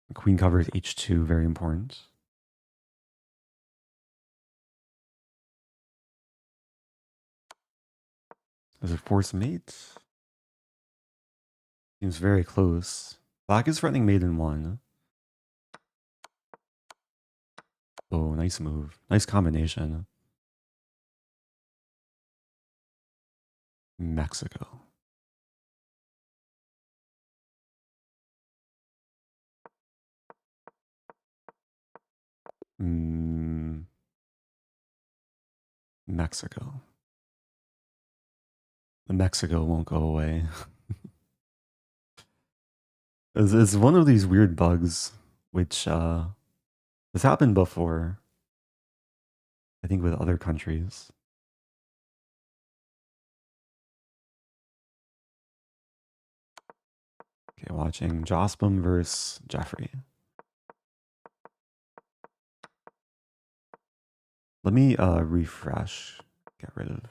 The queen covers h2, very important. Is it force mate? Seems very close. Black is threatening mate in one. Oh, nice move. Nice combination. Mexico. Mexico. The Mexico won't go away. It's one of these weird bugs, which has happened before. I think with other countries. Okay, watching Jospin versus Jeffrey. Let me refresh. Get rid of.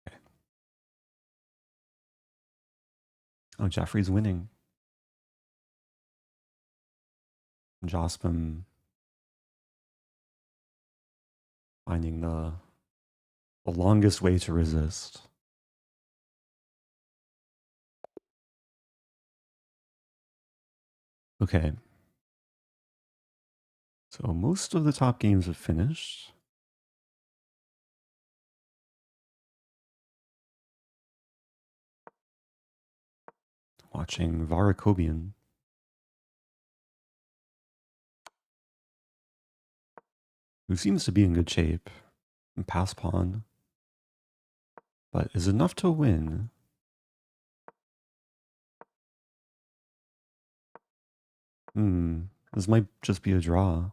Okay. Oh, Jeffrey's winning. Jospin finding the longest way to resist. Okay. So most of the top games have finished. Watching Varakobian. Who seems to be in good shape. And pass pawn. But is enough to win. This might just be a draw.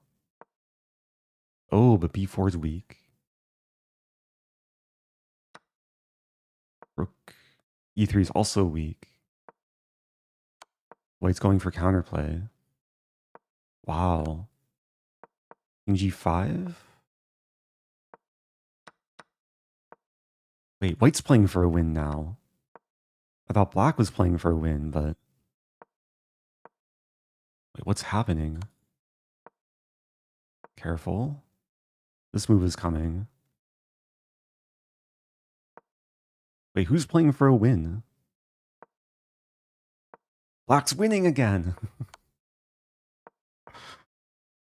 Oh, but b4 is weak. Rook e3 is also weak. White's going for counterplay. Wow. King g5? Wait, White's playing for a win now. I thought Black was playing for a win, but... Wait, what's happening? Careful. This move is coming. Wait, who's playing for a win? Black's winning again!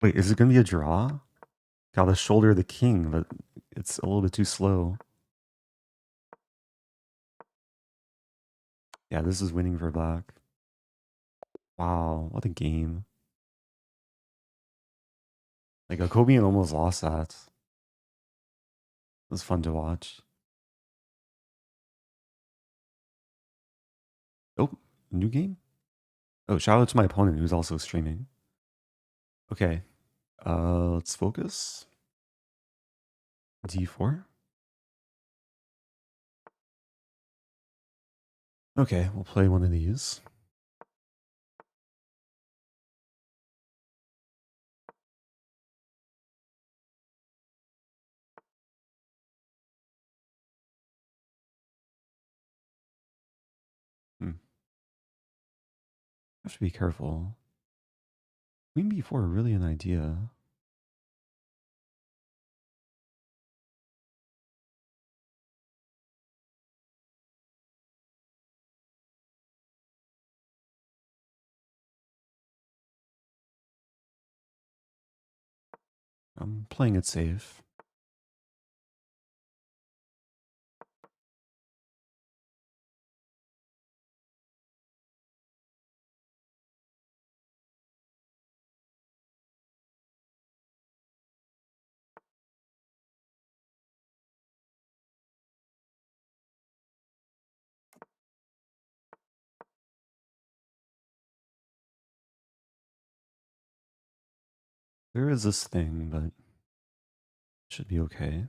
Wait, is it going to be a draw? Got the shoulder of the king, but it's a little bit too slow. Yeah, this is winning for Black. Wow, what a game. Like, Akobian almost lost that. It was fun to watch. Oh, new game? Oh, shout out to my opponent who's also streaming. Okay, let's focus. D4. Okay, we'll play one of these. I have to be careful. Queen b4 really an idea. I'm playing it safe. There is this thing, but it should be okay.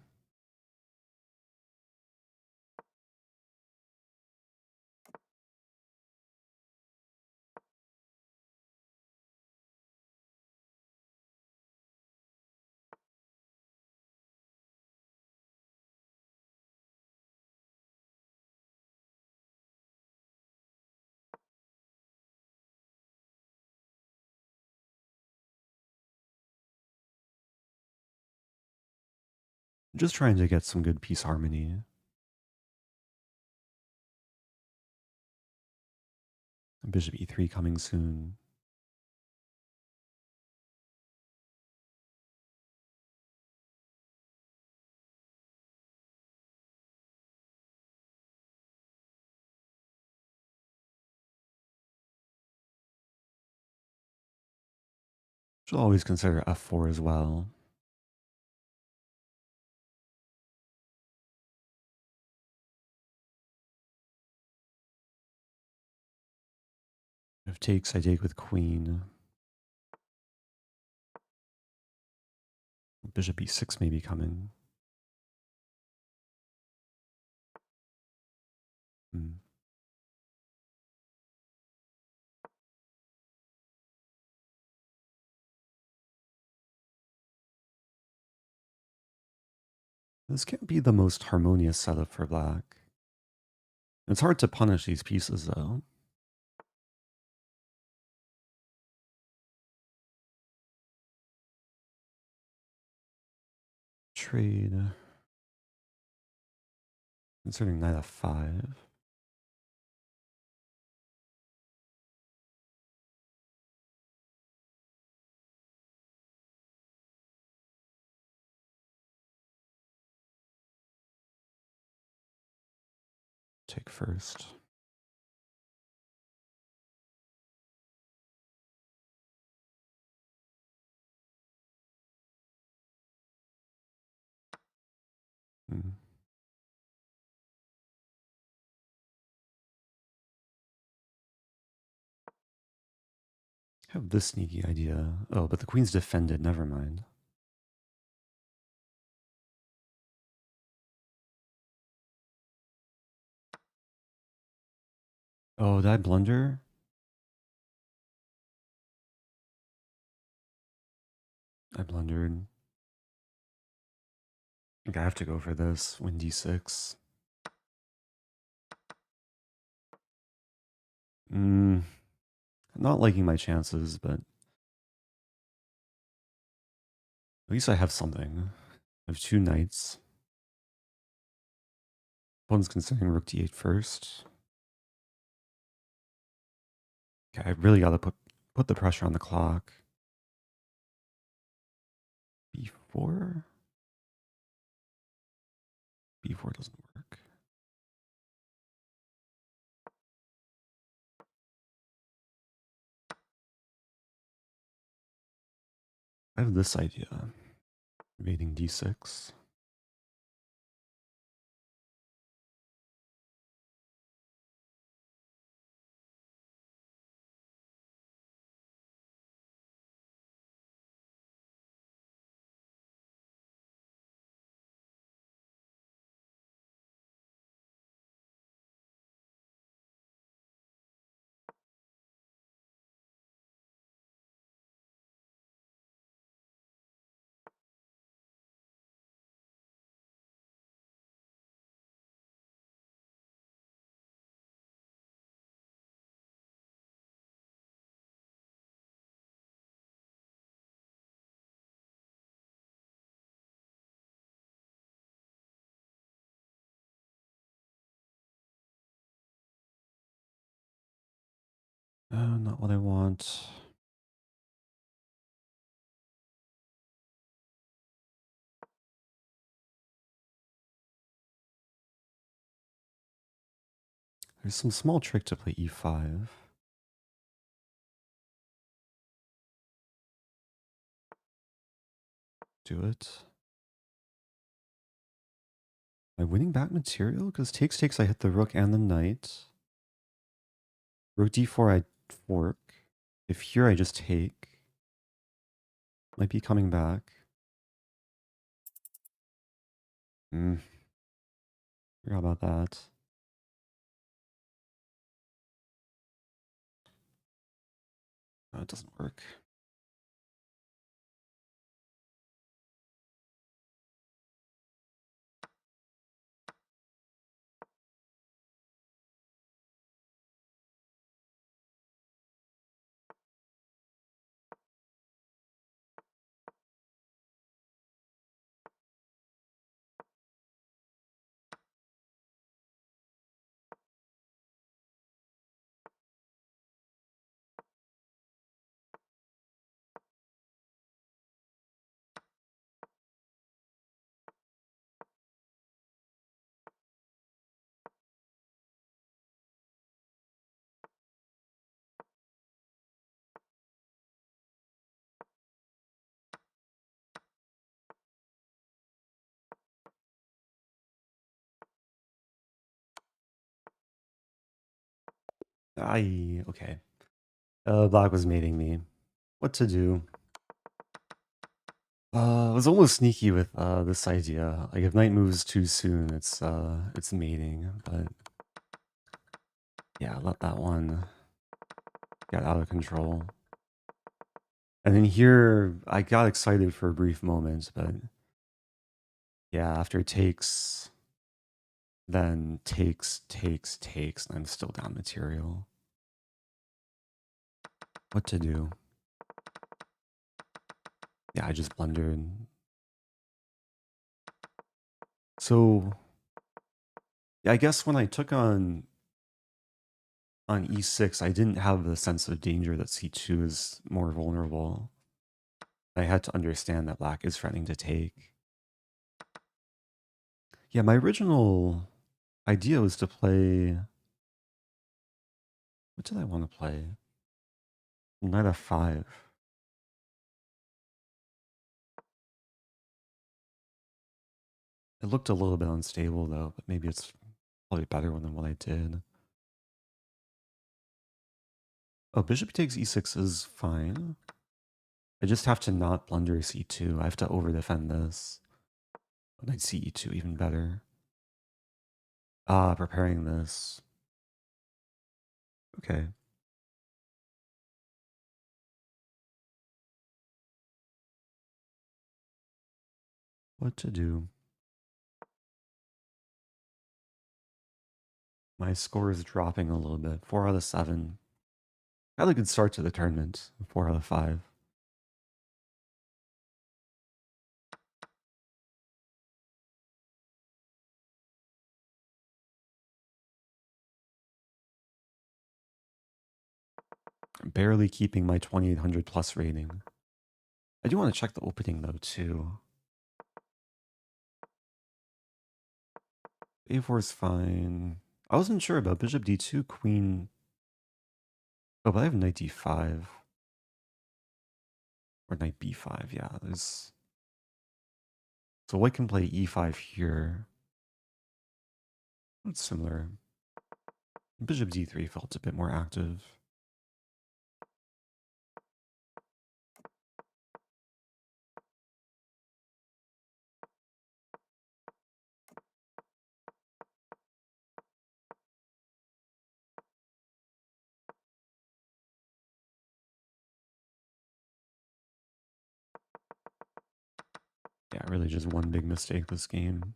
I'm just trying to get some good piece harmony. Bishop e3 coming soon. Should always consider f4 as well. If takes, I take with queen. Bishop e6 may be coming. This can't be the most harmonious setup for black. It's hard to punish these pieces, though. Trade. Considering knight f5. Take first. Hmm. I have this sneaky idea. Oh, but the queen's defended. Never mind. Oh, did I blunder? I blundered. I think I have to go for this. Win d6. I'm not liking my chances, but at least I have something. I have 2 knights. Opponent's considering rook d8 first. Okay, I really gotta put the pressure on the clock. b4? b4 doesn't work. I have this idea. Invading d6. Not what I want. There's some small trick to play e5. Do it. Am I winning back material? Because takes, I hit the rook and the knight. Rook d4, I fork. If here, I just take. Might be coming back. Forgot about that. No, it doesn't work. Okay. Black was mating me. What to do? I was almost sneaky with this idea. Like if knight moves too soon, it's mating. But yeah, let that one get out of control. And then here, I got excited for a brief moment, but Yeah, after takes, then takes, and I'm still down material. What to do? Yeah, I just blundered. So, yeah, I guess when I took on e6, I didn't have the sense of danger that c2 is more vulnerable. I had to understand that black is threatening to take. Yeah, my original idea was to play... What did I want to play? Knight f5. It looked a little bit unstable though, but maybe it's probably better than what I did. Oh, bishop takes e6 is fine. I just have to not blunder c2. I have to over-defend this. Knight ce2 even better. Preparing this. Okay. What to do? My score is dropping a little bit. 4 out of 7. Had a good start to the tournament. 4 out of 5. I'm barely keeping my 2800 plus rating. I do want to check the opening though too. A4 is fine. I wasn't sure about bishop d2, queen. Oh, but I have knight d5. Or knight b5, yeah. There's... So white can play e5 here. It's similar. Bishop d3 felt a bit more active. Yeah, really just one big mistake this game.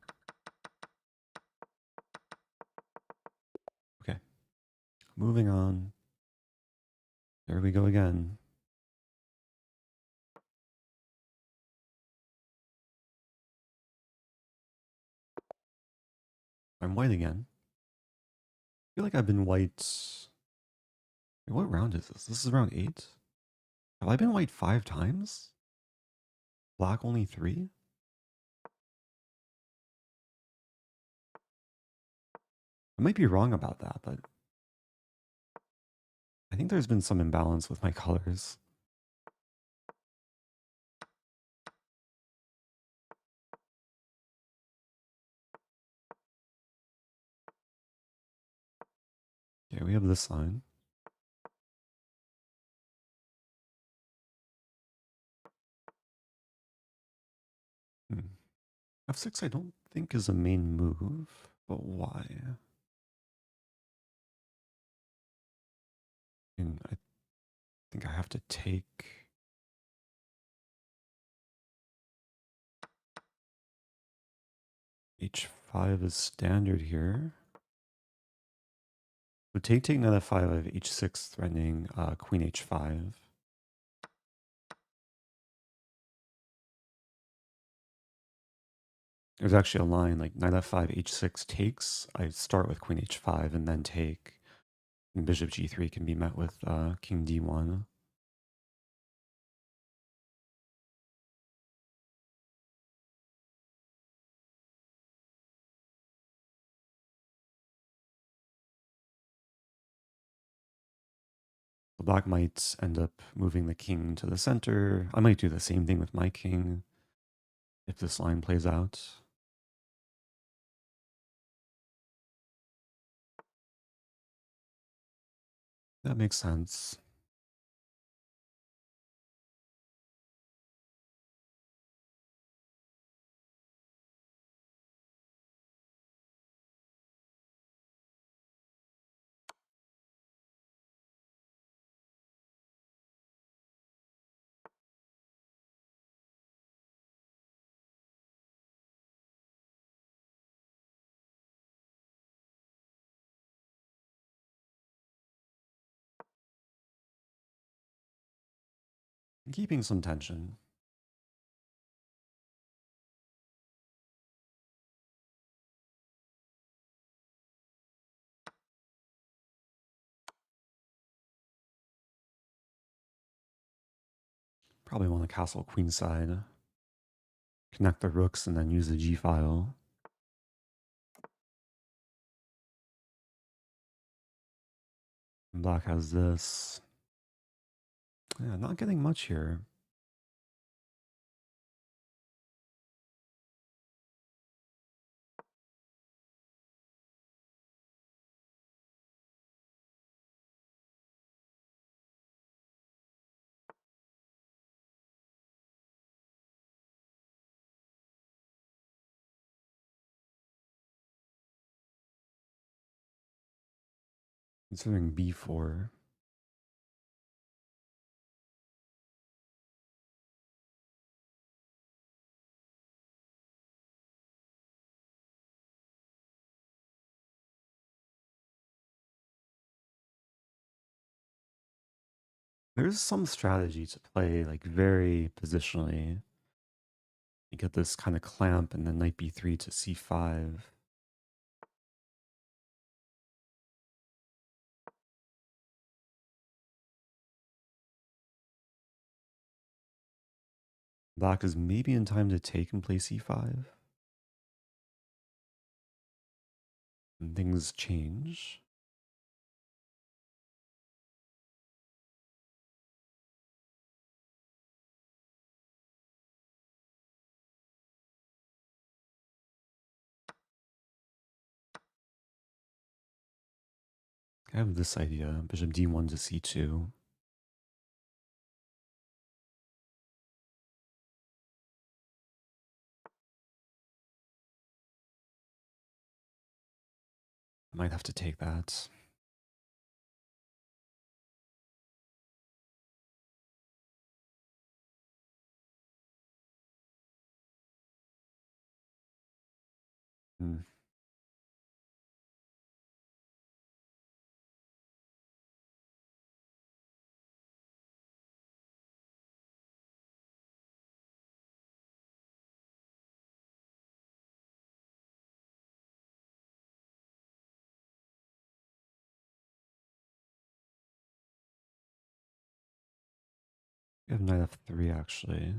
Okay. Moving on. There we go again. I'm white again. I feel like I've been white... Wait, what round is this? This is round 8? Have I been white 5 times? Black only 3? I might be wrong about that, but I think there's been some imbalance with my colors. Okay, we have this line. F6 I don't think is a main move, but why? And I think I have to take... H5 is standard here. So take knight f5, I have h6 threatening queen h5. There's actually a line like knight f5, h6 takes. I start with queen h5 and then take. And bishop g3 can be met with king d1. The black might end up moving the king to the center. I might do the same thing with my king if this line plays out. That makes sense. Keeping some tension. Probably want to castle queenside. Connect the rooks and then use the G file. Black has this. Yeah, not getting much here. Considering b4. There's some strategy to play like very positionally. You get this kind of clamp and then knight b3 to c5. Black is maybe in time to take and play c5. And things change. I have this idea. Bishop d1 to c2. I might have to take that. Hmm. We have knight f3 actually.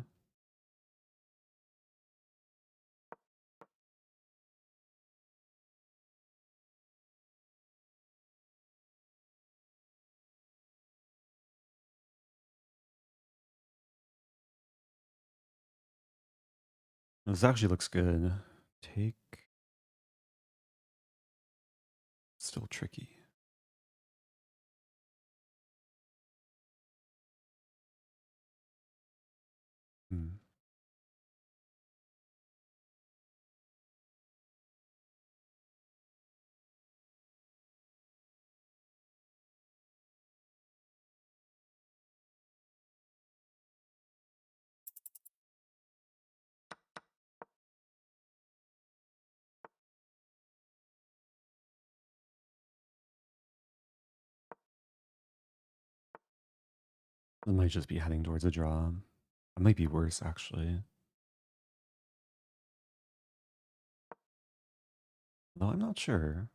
This actually looks good. Take. Still tricky. Hmm. It might just be heading towards a draw. It might be worse actually. No, I'm not sure.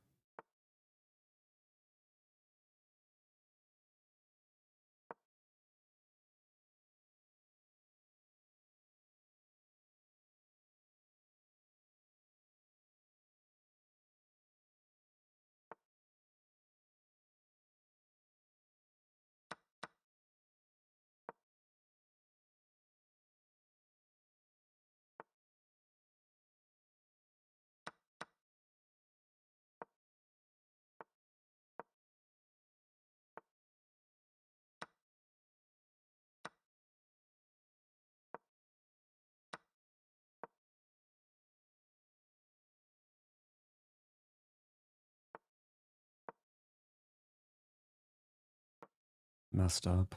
Messed up.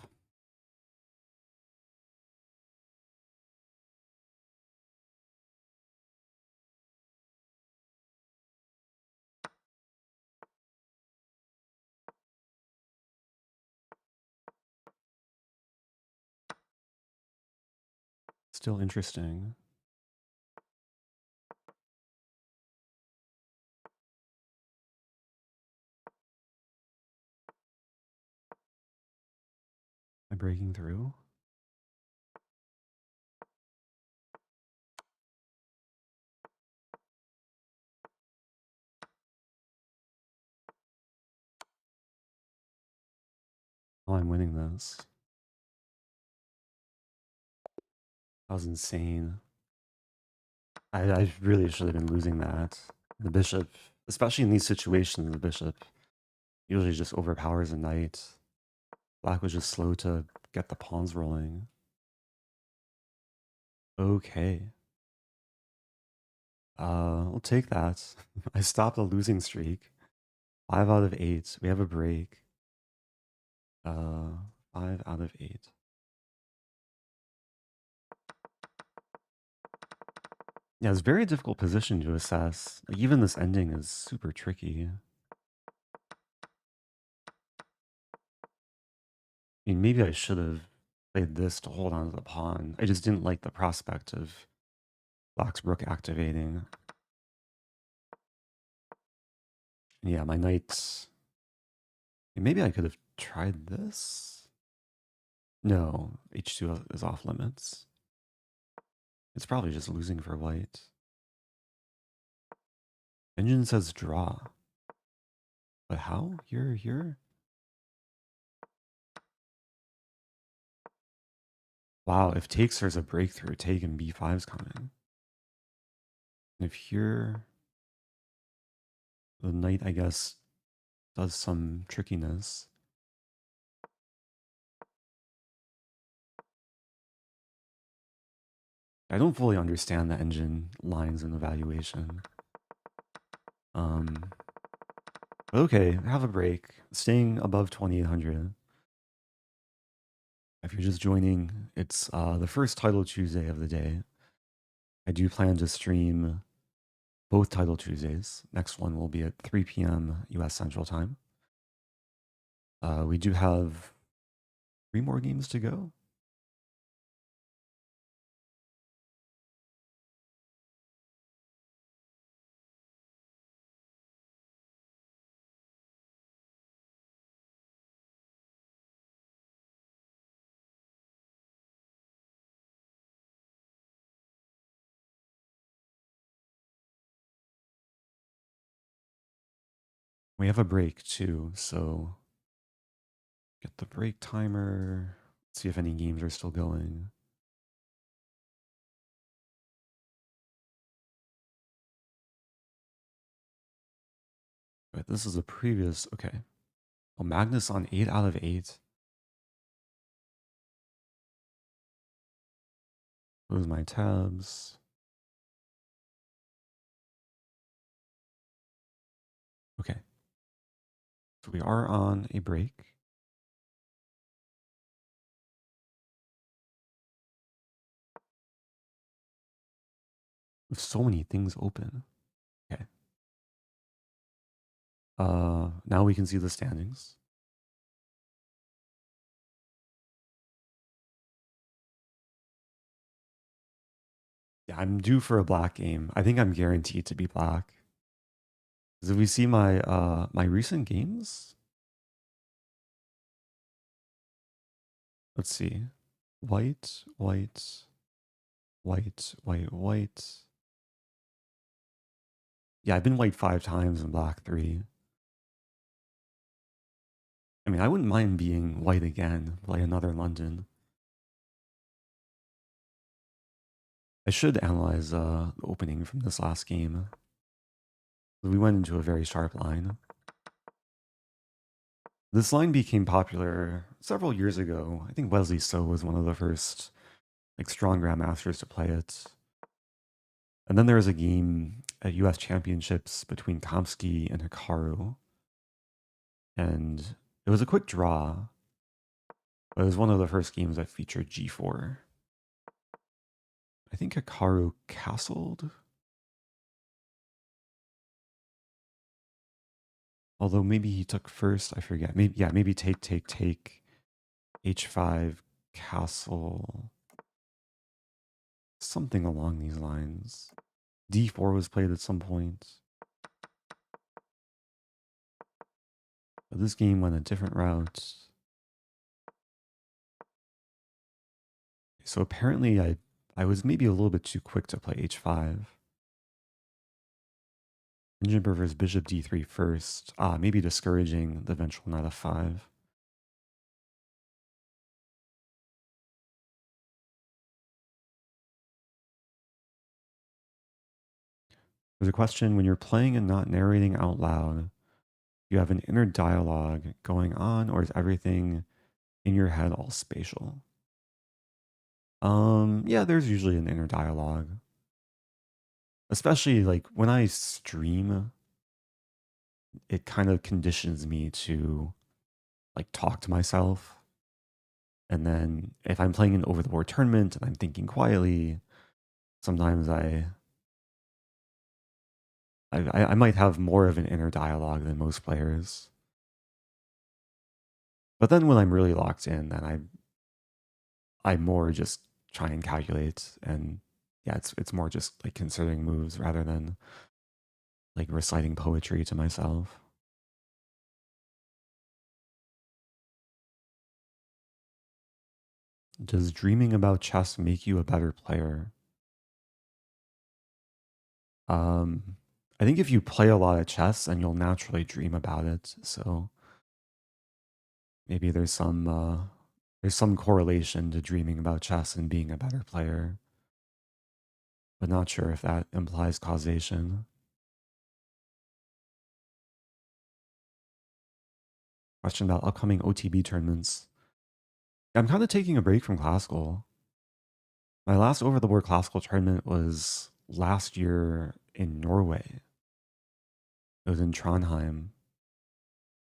Still interesting. Am I breaking through? Oh, I'm winning this. That was insane. I really should have been losing that. The bishop, especially in these situations, the bishop usually just overpowers a knight. Black was just slow to get the pawns rolling. Okay. We'll take that. I stopped a losing streak. 5 out of 8. We have a break. 5 out of 8. Yeah, it's a very difficult position to assess. Like, even this ending is super tricky. I mean, maybe I should have played this to hold on to the pawn. I just didn't like the prospect of Black's rook activating. And yeah, my knight... Maybe I could have tried this? No, h2 is off limits. It's probably just losing for white. Engine says draw. But how? Here? Wow, if takes there's a breakthrough, take and b5's coming. And if here, the knight, I guess, does some trickiness. I don't fully understand the engine lines and evaluation. Okay, have a break. Staying above 2800. If you're just joining, it's the first Title Tuesday of the day. I do plan to stream both Title Tuesdays. Next one will be at 3 p.m. US Central Time. We do have 3 more games to go. We have a break too, so get the break timer. See if any games are still going. But this is a previous, okay. Oh, Magnus on 8 out of 8. Close my tabs. Okay. So we are on a break. With so many things open. Okay. Now we can see the standings. Yeah, I'm due for a black game. I think I'm guaranteed to be black. Because if we see my my recent games, let's see. White, white, white, white, white. Yeah, I've been white 5 times and black 3. I mean, I wouldn't mind being white again, play another London. I should analyze the opening from this last game. We went into a very sharp line. This line became popular several years ago. I think Wesley So was one of the first like strong grandmasters to play it. And then there was a game at US Championships between Kamsky and Hikaru. And it was a quick draw. But it was one of the first games that featured G4. I think Hikaru castled. Although maybe he took first, I forget. Maybe yeah, maybe take, H5, castle. something along these lines. D4 was played at some point. But this game went a different route. So apparently I was maybe a little bit too quick to play h5. Engine prefers bishop d3 first. Maybe discouraging the eventual knight f5. There's a question, when you're playing and not narrating out loud, you have an inner dialogue going on, or is everything in your head all spatial? Yeah, there's usually an inner dialogue. Especially like when I stream, it kind of conditions me to like talk to myself. And then if I'm playing an over the board tournament and I'm thinking quietly, sometimes I might have more of an inner dialogue than most players. But then when I'm really locked in, then I more just try and calculate, and yeah, it's more just like considering moves rather than like reciting poetry to myself. Does dreaming about chess make you a better player? I think if you play a lot of chess, then you'll naturally dream about it. So maybe there's some correlation to dreaming about chess and being a better player, but not sure if that implies causation. Question about upcoming OTB tournaments. I'm kind of taking a break from classical. My last over the board classical tournament was last year in Norway. It was in Trondheim,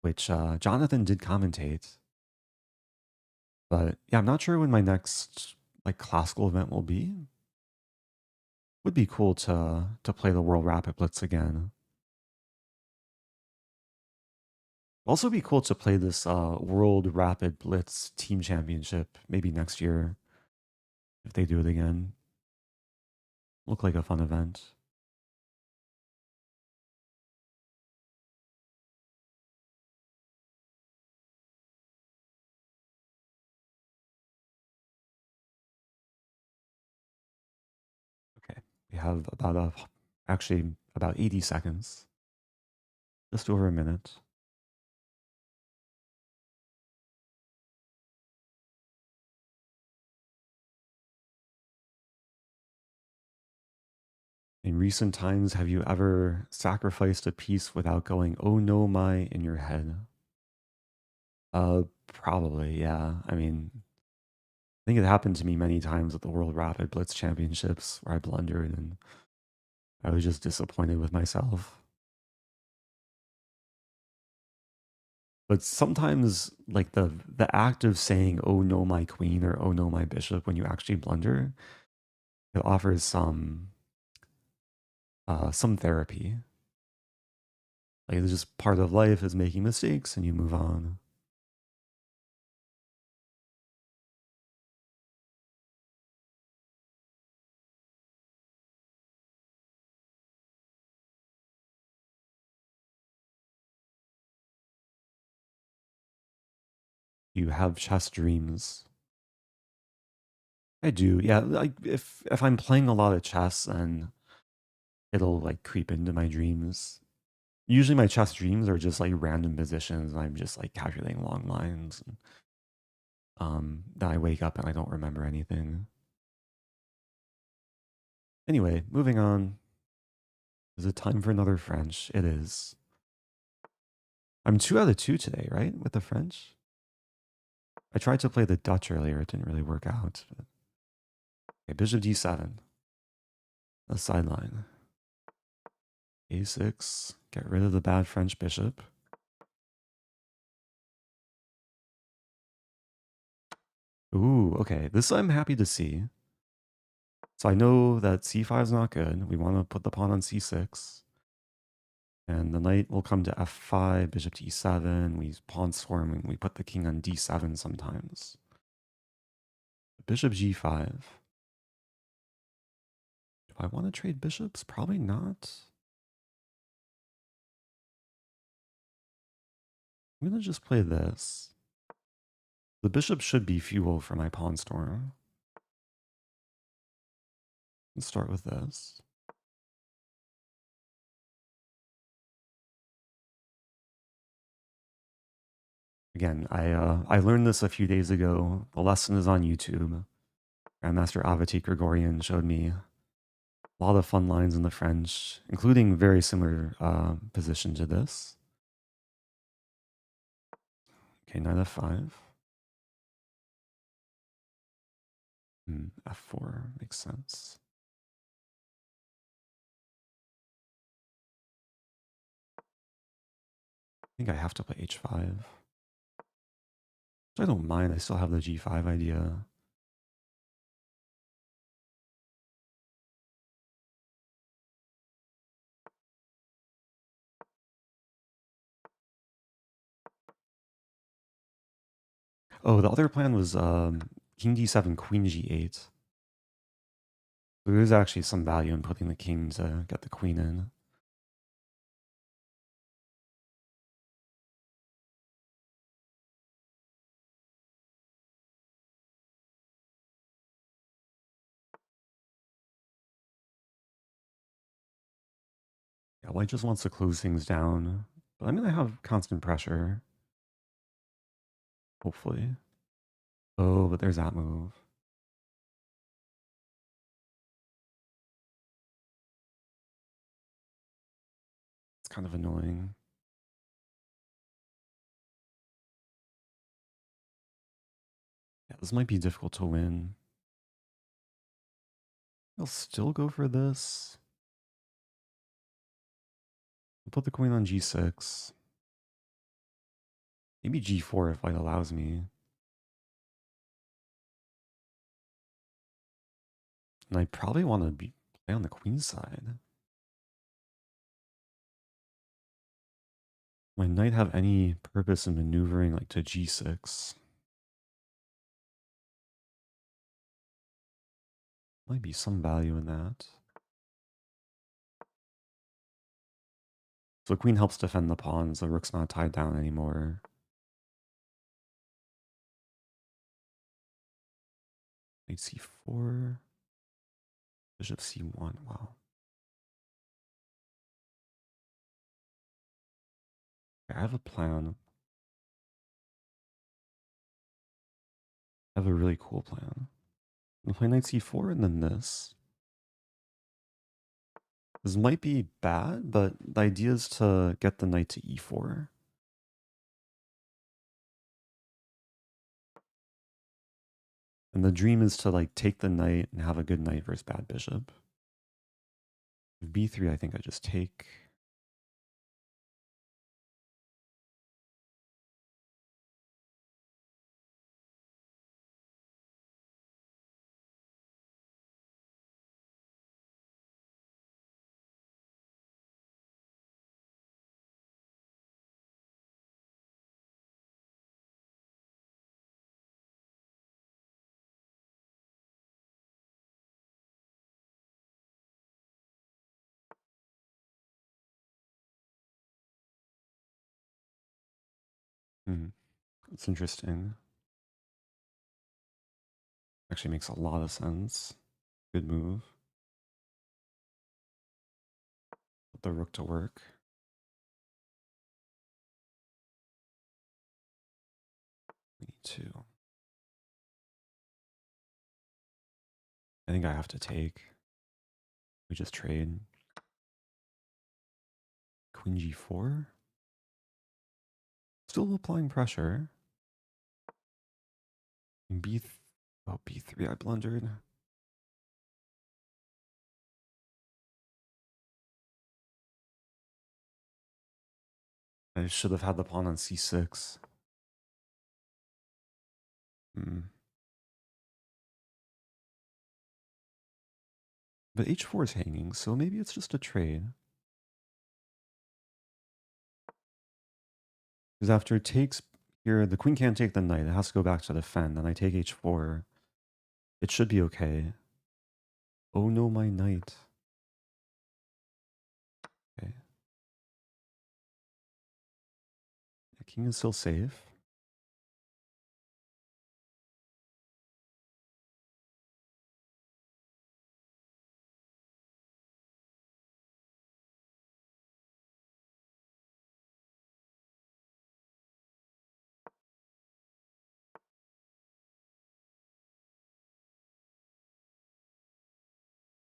which Jonathan did commentate. But yeah, I'm not sure when my next like classical event will be. Would be cool to play the World Rapid Blitz again. Also be cool to play this World Rapid Blitz Team Championship maybe next year if they do it again. Look like a fun event. Okay, we have actually about 80 seconds. Just over a minute. In recent times, have you ever sacrificed a piece without going, oh no, my, in your head? Probably, yeah. I mean, I think it happened to me many times at the World Rapid Blitz Championships where I blundered and I was just disappointed with myself. But sometimes, like the act of saying "Oh no, my queen" or "Oh no, my bishop" when you actually blunder, it offers some therapy. Like it's just part of life is making mistakes, and you move on. You have chess dreams. I do, yeah. Like if I'm playing a lot of chess, and it'll like creep into my dreams. Usually, my chess dreams are just like random positions, and I'm just like calculating long lines. And, then I wake up and I don't remember anything. Anyway, moving on. Is it time for another French? It is. I'm 2 out of 2 today, right? With the French. I tried to play the Dutch earlier. It didn't really work out. But... Okay, bishop d7. The sideline. a6. Get rid of the bad French bishop. Ooh, okay. This I'm happy to see. So I know that c5 is not good. We want to put the pawn on c6. And the knight will come to f5, bishop to e7. We pawn storm and we put the king on d7 sometimes. Bishop g5. I want to trade bishops? Probably not. I'm going to just play this. The bishop should be fuel for my pawn storm. Let's start with this. Again, I learned this a few days ago. The lesson is on YouTube. Grandmaster Avati Grigorian showed me a lot of fun lines in the French, including very similar position to this. Okay, knight f5. F4 makes sense. I think I have to play h5. I don't mind, I still have the g5 idea. Oh, the other plan was king d7, queen g8. There's actually some value in putting the king to get the queen in. Yeah, white just wants to close things down. But I'm going to have constant pressure. Hopefully. Oh, but there's that move. It's kind of annoying. Yeah, this might be difficult to win. I'll still go for this. I'll put the queen on g6. Maybe g4 if white allows me. And I probably want to play on the queen side. My knight have any purpose in maneuvering like to g6? Might be some value in that. So the queen helps defend the pawns. The rook's not tied down anymore. Knight c4. Bishop c1. Wow. Okay, I have a plan. I have a really cool plan. I'm gonna play knight c4 and then this. This might be bad, but the idea is to get the knight to e4. And the dream is to like take the knight and have a good knight versus bad bishop. b3, I think I just take. It's interesting. Actually makes a lot of sense. Good move. Put the rook to work. e2. I think I have to take. We just trade. Queen g4. Still applying pressure. b3, I blundered. I should have had the pawn on c6. But h4 is hanging, so maybe it's just a trade. Because after it takes here, the queen can't take the knight. It has to go back to defend, and I take h4. It should be okay. Oh no, my knight. king is still safe.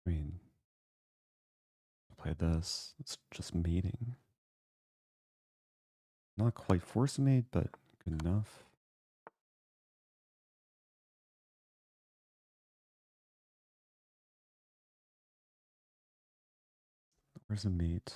I mean, play this. It's just mating. Not quite force mate, but good enough. Where's a mate?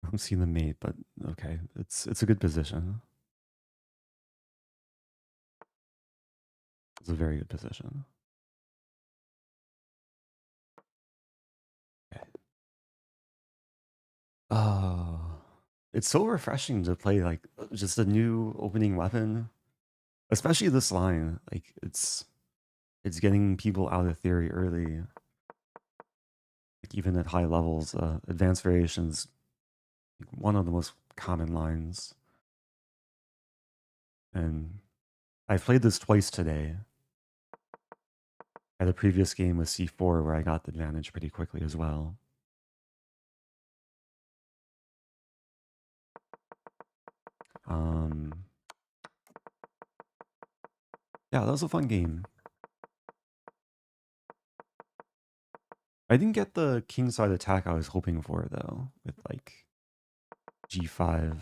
I don't see the mate, but okay, it's a good position. It's a very good position. Okay. Oh, it's so refreshing to play like just a new opening weapon, especially this line. Like it's getting people out of theory early. Like even at high levels, advanced variations, like one of the most common lines. And I've played this twice today. I had a previous game with C4 where I got the advantage pretty quickly as well. Yeah, that was a fun game. I didn't get the kingside attack I was hoping for though, with like G5.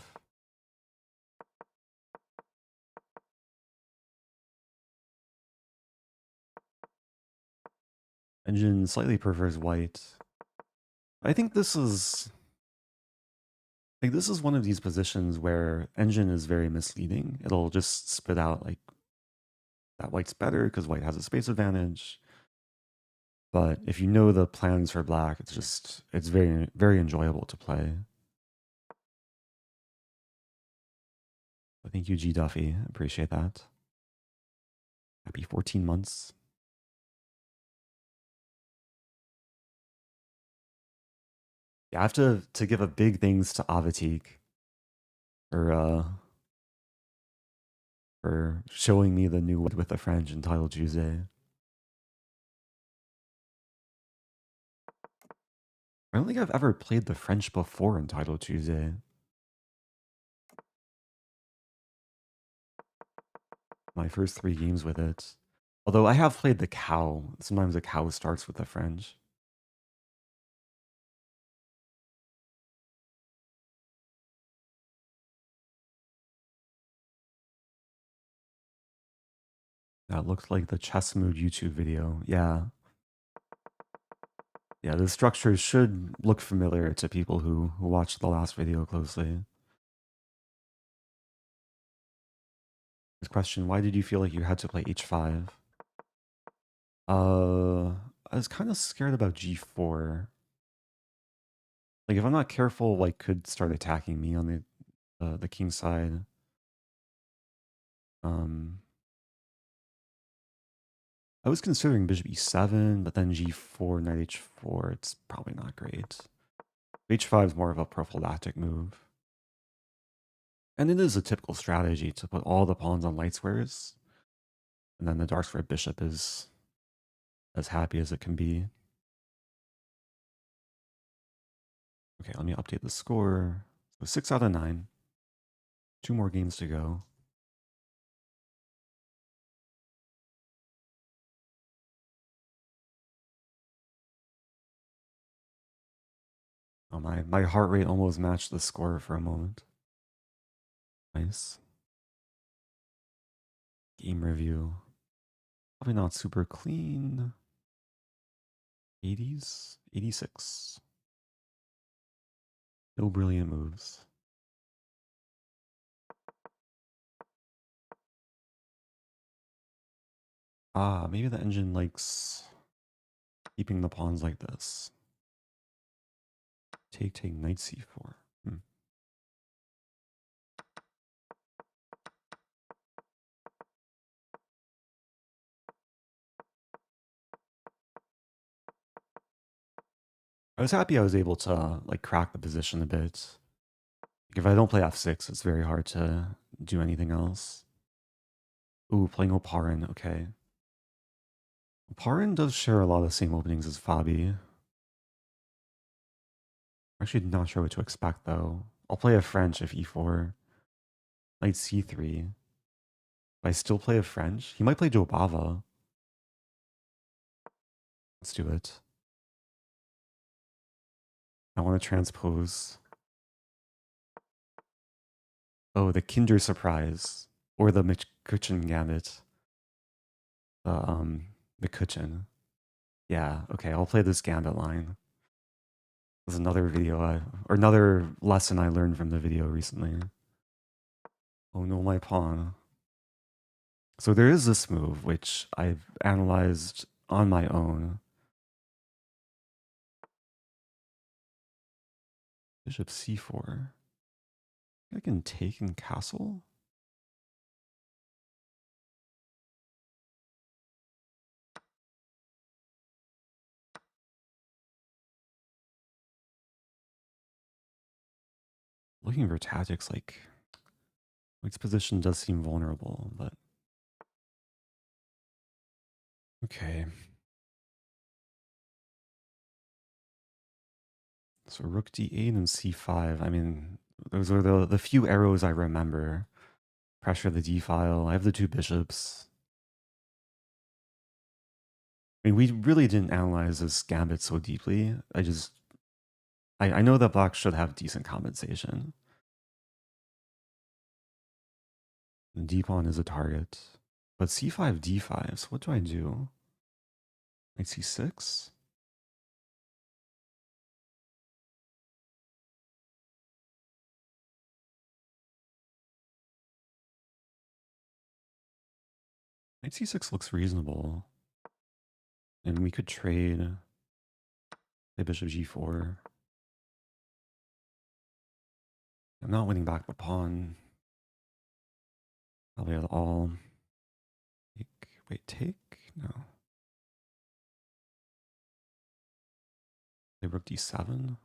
Engine slightly prefers white. I think this is one of these positions where engine is very misleading. It'll just spit out like that white's better because white has a space advantage. But if you know the plans for black, it's very very enjoyable to play. Thank you, G Duffy. Appreciate that. Happy 14 months. Yeah, I have to give a big thanks to Avatik for showing me the new with the French in Title Tuesday. I don't think I've ever played the French before in Title Tuesday. My first 3 games with it. Although I have played the cow. Sometimes the cow starts with the French. That looked like the chess mood YouTube video. Yeah. Yeah, the structures should look familiar to people who watched the last video closely. This question, why did you feel like you had to play H5? I was kind of scared about G4. Like if I'm not careful, white could start attacking me on the king side. I was considering bishop e7, but then g4, knight h4. It's probably not great. H5 is more of a prophylactic move. And it is a typical strategy to put all the pawns on light squares. And then the dark square bishop is as happy as it can be. Okay, let me update the score. So 6 out of 9. 2 more games to go. Oh, my heart rate almost matched the score for a moment. Nice. Game review. Probably not super clean. 80s? 86. No brilliant moves. Ah, maybe the engine likes keeping the pawns like this. Take, knight c4. Hmm. I was happy I was able to like crack the position a bit. If I don't play f6, it's very hard to do anything else. Ooh, playing Oparin, okay. Oparin does share a lot of the same openings as Fabi. I'm actually not sure what to expect though. I'll play a French if e4. Knight c3. I still play a French. He might play Jobava. Let's do it. I want to transpose. Oh, the Kinder Surprise. Or the McCutcheon Gambit. McCutcheon. Yeah, okay, I'll play this Gambit line. There's another video, or another lesson I learned from the video recently. Oh no, my pawn. So there is this move, which I've analyzed on my own. Bishop c4. I can take and castle? Looking for tactics, like, White's position does seem vulnerable, but... Okay. So rook d8 and c5. I mean, those are the few arrows I remember. Pressure the d-file. I have the two bishops. I mean, we really didn't analyze this gambit so deeply. I know that black should have decent compensation. The d-pawn is a target. But c5, d5, so what do I do? Knight c6? Knight c6 looks reasonable. And we could trade the bishop g4. I'm not winning back the pawn. Probably at all. Take, wait, take? No. Play rook d7.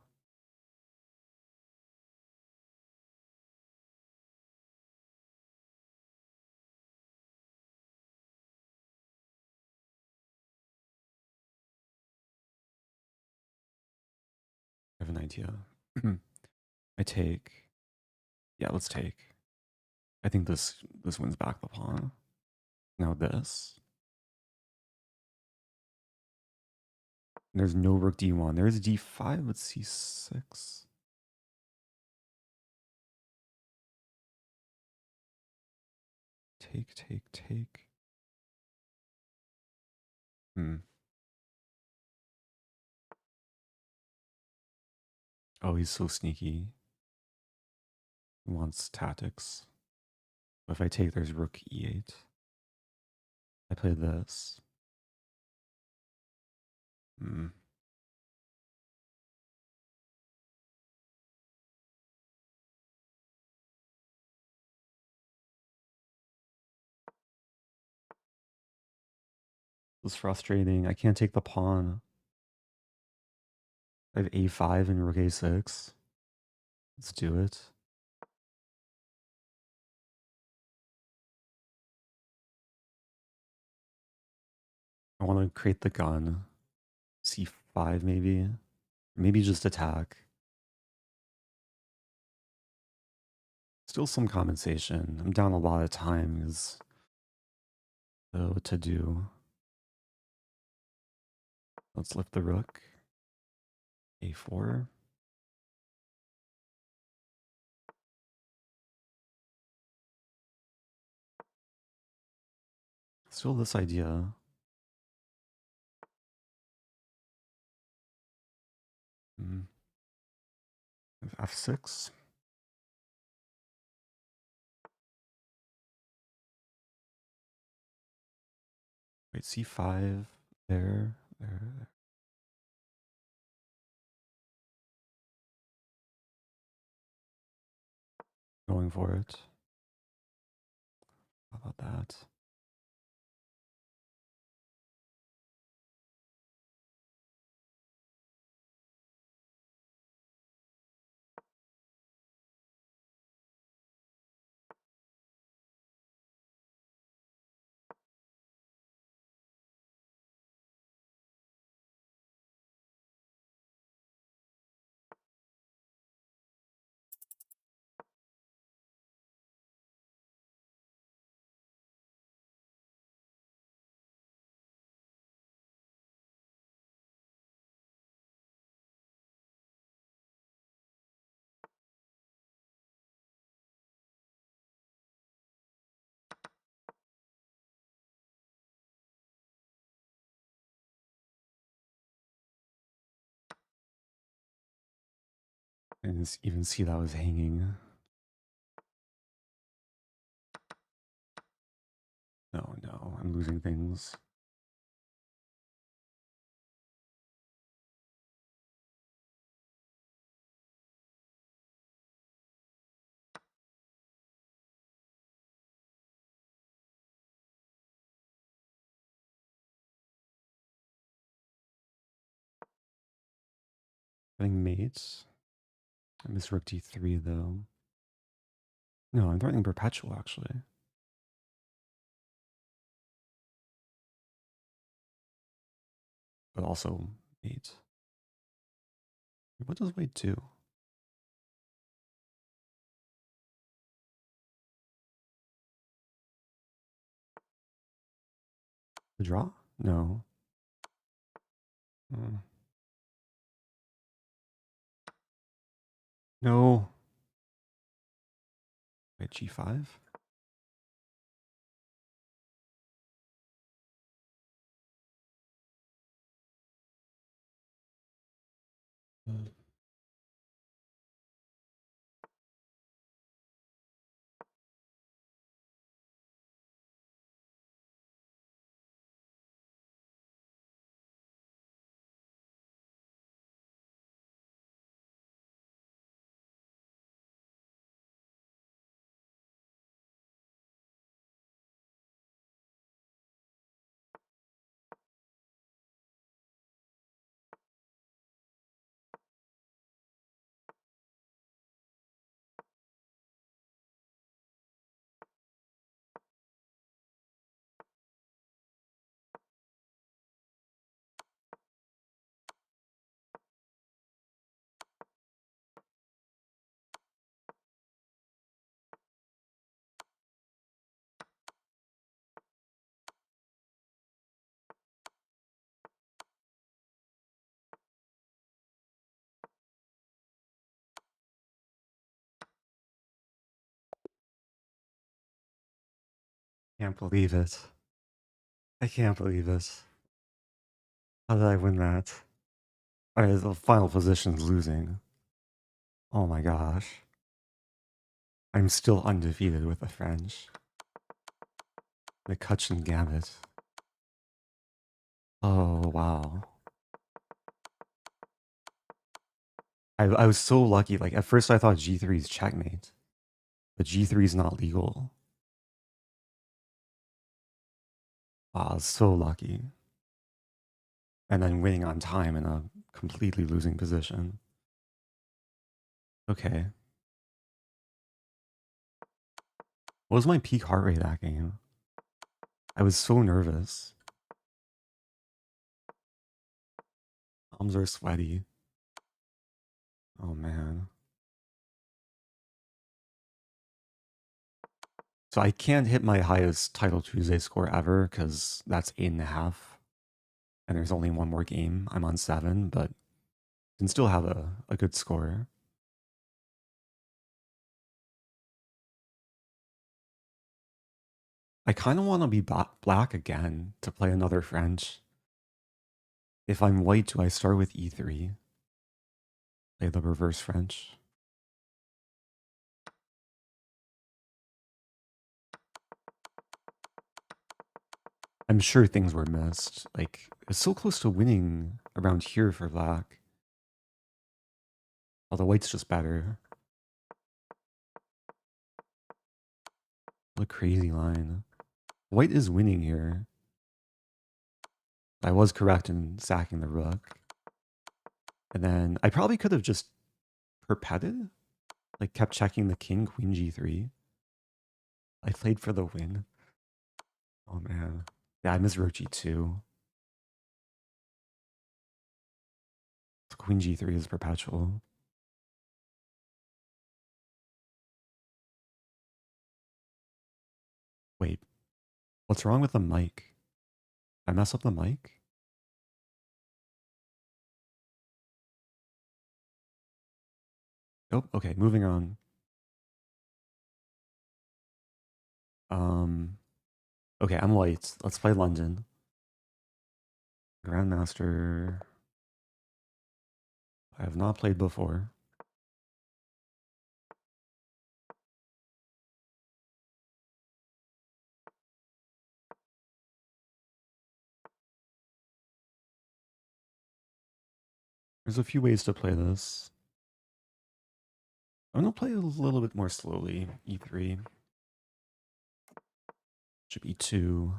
I have an idea. I take. Yeah, let's take. I think this wins back the pawn. Now this. There's no rook d1. There's d5 with c6. Take, take, take. Oh, he's so sneaky. He wants tactics. But if I take, there's rook e8. I play this. This is frustrating. I can't take the pawn. I have a5 and rook a6. Let's do it. I want to create the gun. c5 maybe. Maybe just attack. Still some compensation. I'm down a lot of time is what to do. Let's lift the rook. a4. Still this idea. f6. Wait, c5. There. Going for it. How about that? I didn't even see that was hanging. No, no, I'm losing things. Threatening mates. I missed rook d3 though. No, I'm threatening perpetual actually. But also mate. What does white do? The draw? No. Hmm. No. Wait, g5? Can't believe it. I can't believe it. How did I win that? Alright, the final position's losing. Oh my gosh. I'm still undefeated with the French. The Cutchin Gambit. Oh, wow. I was so lucky. Like, at first I thought g3 is checkmate. But g3 is not legal. Wow, I was so lucky. And then winning on time in a completely losing position. Okay. What was my peak heart rate that game? I was so nervous. Palms are sweaty. Oh man. So I can't hit my highest Title Tuesday score ever because that's 8.5. And there's only one more game. I'm on 7, but can still have a good score. I kind of want to be black again to play another French. If I'm white, do I start with e3? Play the reverse French. I'm sure things were missed. Like, it's so close to winning around here for black. Although white's just better. What a crazy line. White is winning here. I was correct in sacking the rook. And then I probably could have just perpeted. Like kept checking the king, queen g3. I played for the win. Oh man. Yeah, I missed rook g2. So queen g3 is perpetual. Wait, what's wrong with the mic? I mess up the mic? Oh, okay, moving on. Okay, I'm white. Let's play London. Grandmaster. I have not played before. There's a few ways to play this. I'm gonna play a little bit more slowly. E3. Should be 2.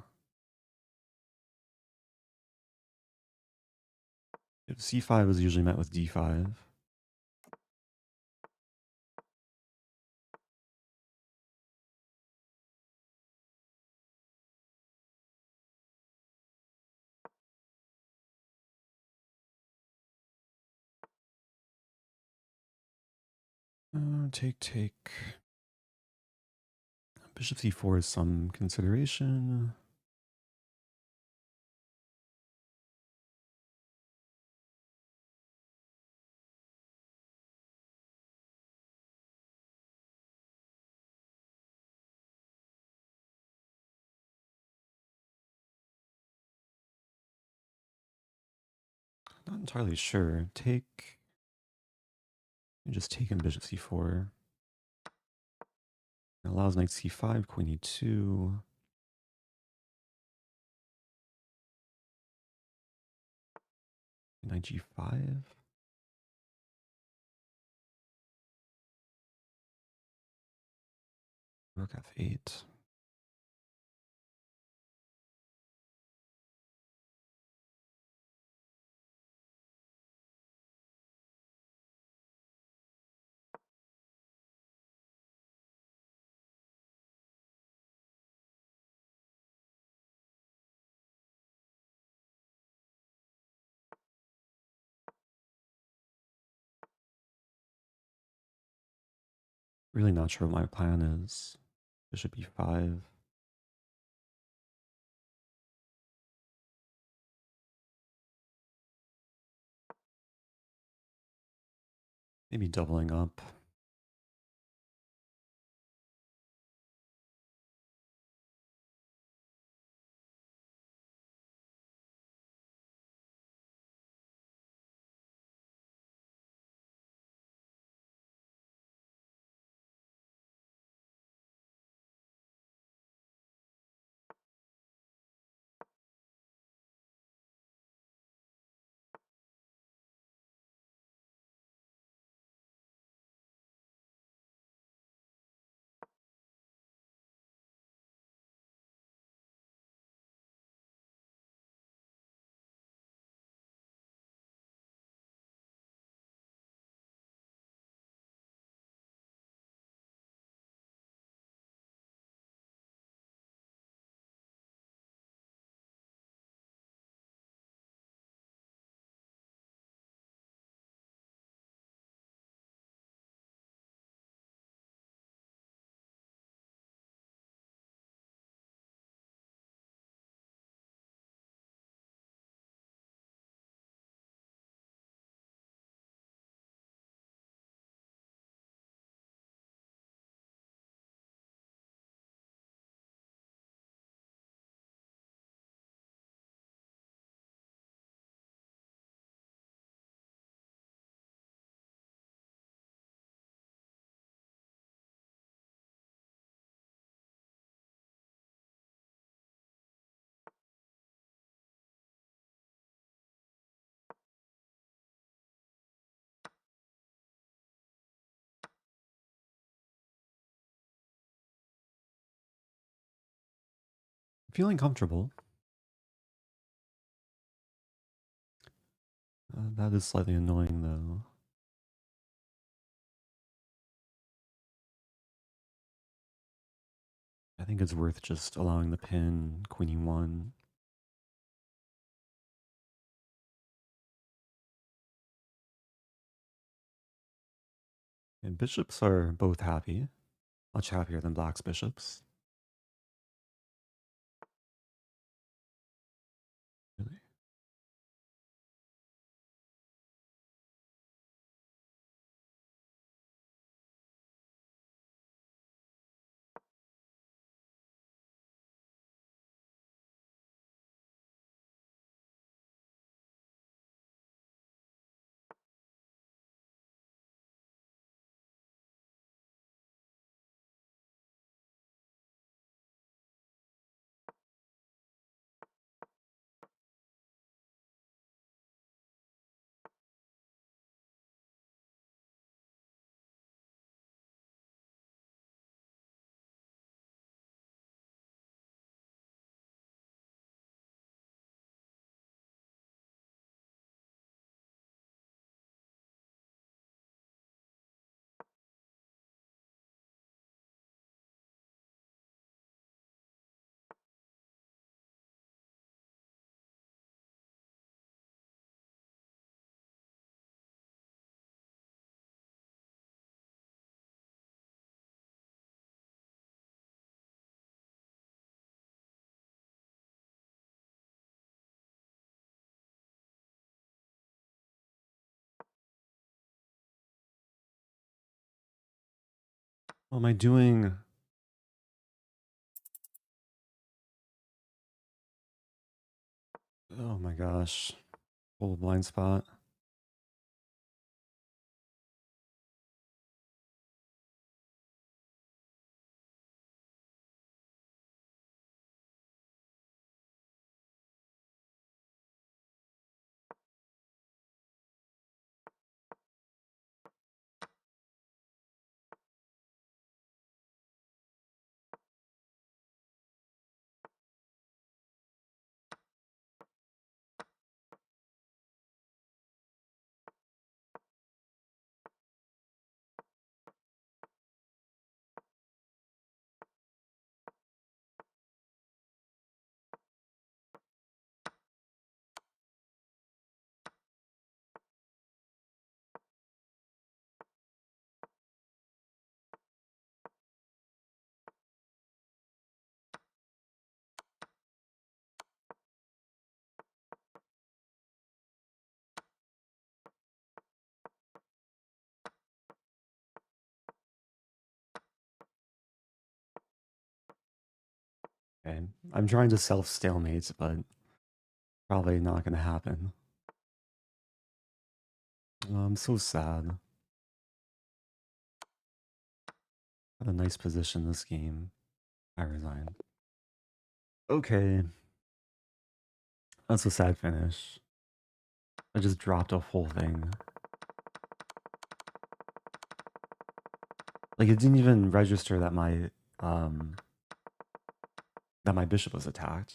If c5 is usually met with d5. Take. Bishop c4 is some consideration. Not entirely sure. Take. Just taking bishop c4. It allows knight c5, queen e2. Knight g5. Rook f8. Really not sure what my plan is. Bishop e5. Maybe doubling up. Feeling comfortable. That is slightly annoying, though. I think it's worth just allowing the pin, queen e1. And bishops are both happy. Much happier than black's bishops. Really? What am I doing? Oh my gosh. Full blind spot. Okay. I'm trying to self-stalemate, but probably not going to happen. Oh, I'm so sad. Had a nice position this game. I resign. Okay. That's a sad finish. I just dropped a whole thing. Like, it didn't even register that my bishop was attacked.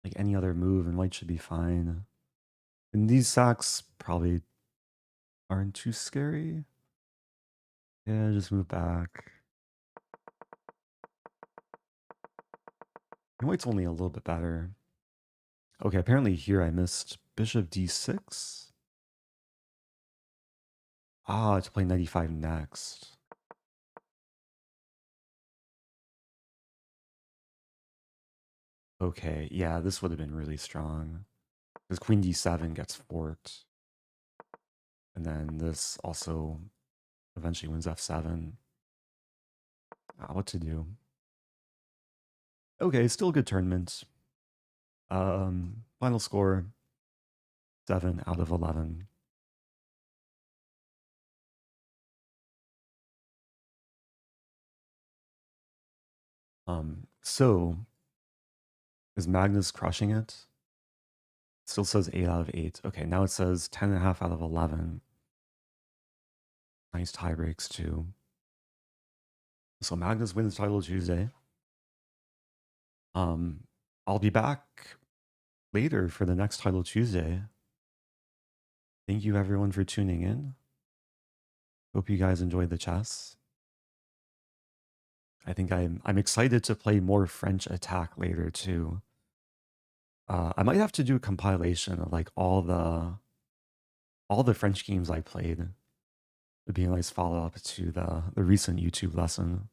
Like any other move, and white should be fine. And these sacks probably aren't too scary. Yeah, just move back. And white's only a little bit better. Okay, apparently here I missed bishop d6. Ah, to play 95 next. Okay, yeah, this would have been really strong. Because queen d7 gets forked. And then this also eventually wins f7. What to do? Okay, still a good tournament. Final score 7 out of 11. So is Magnus crushing it? Still says 8 out of 8. Okay, now it says 10.5 out of 11. Nice tie breaks too. So Magnus wins title Tuesday. I'll be back later for the next title Tuesday. Thank you everyone for tuning in. Hope you guys enjoyed the chess. I think I'm excited to play more French attack later too. I might have to do a compilation of like all the French games I played. It'd be a nice follow up to the recent YouTube lesson.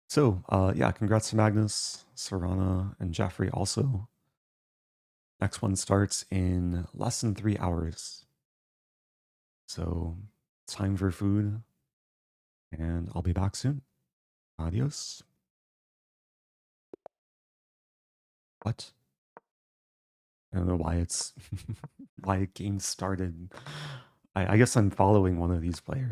So yeah, congrats to Magnus, Zarina, and Jeffrey also. Next one starts in less than 3 hours. So time for food, and I'll be back soon. Adios. What? I don't know why it's why a game started. I guess I'm following one of these players.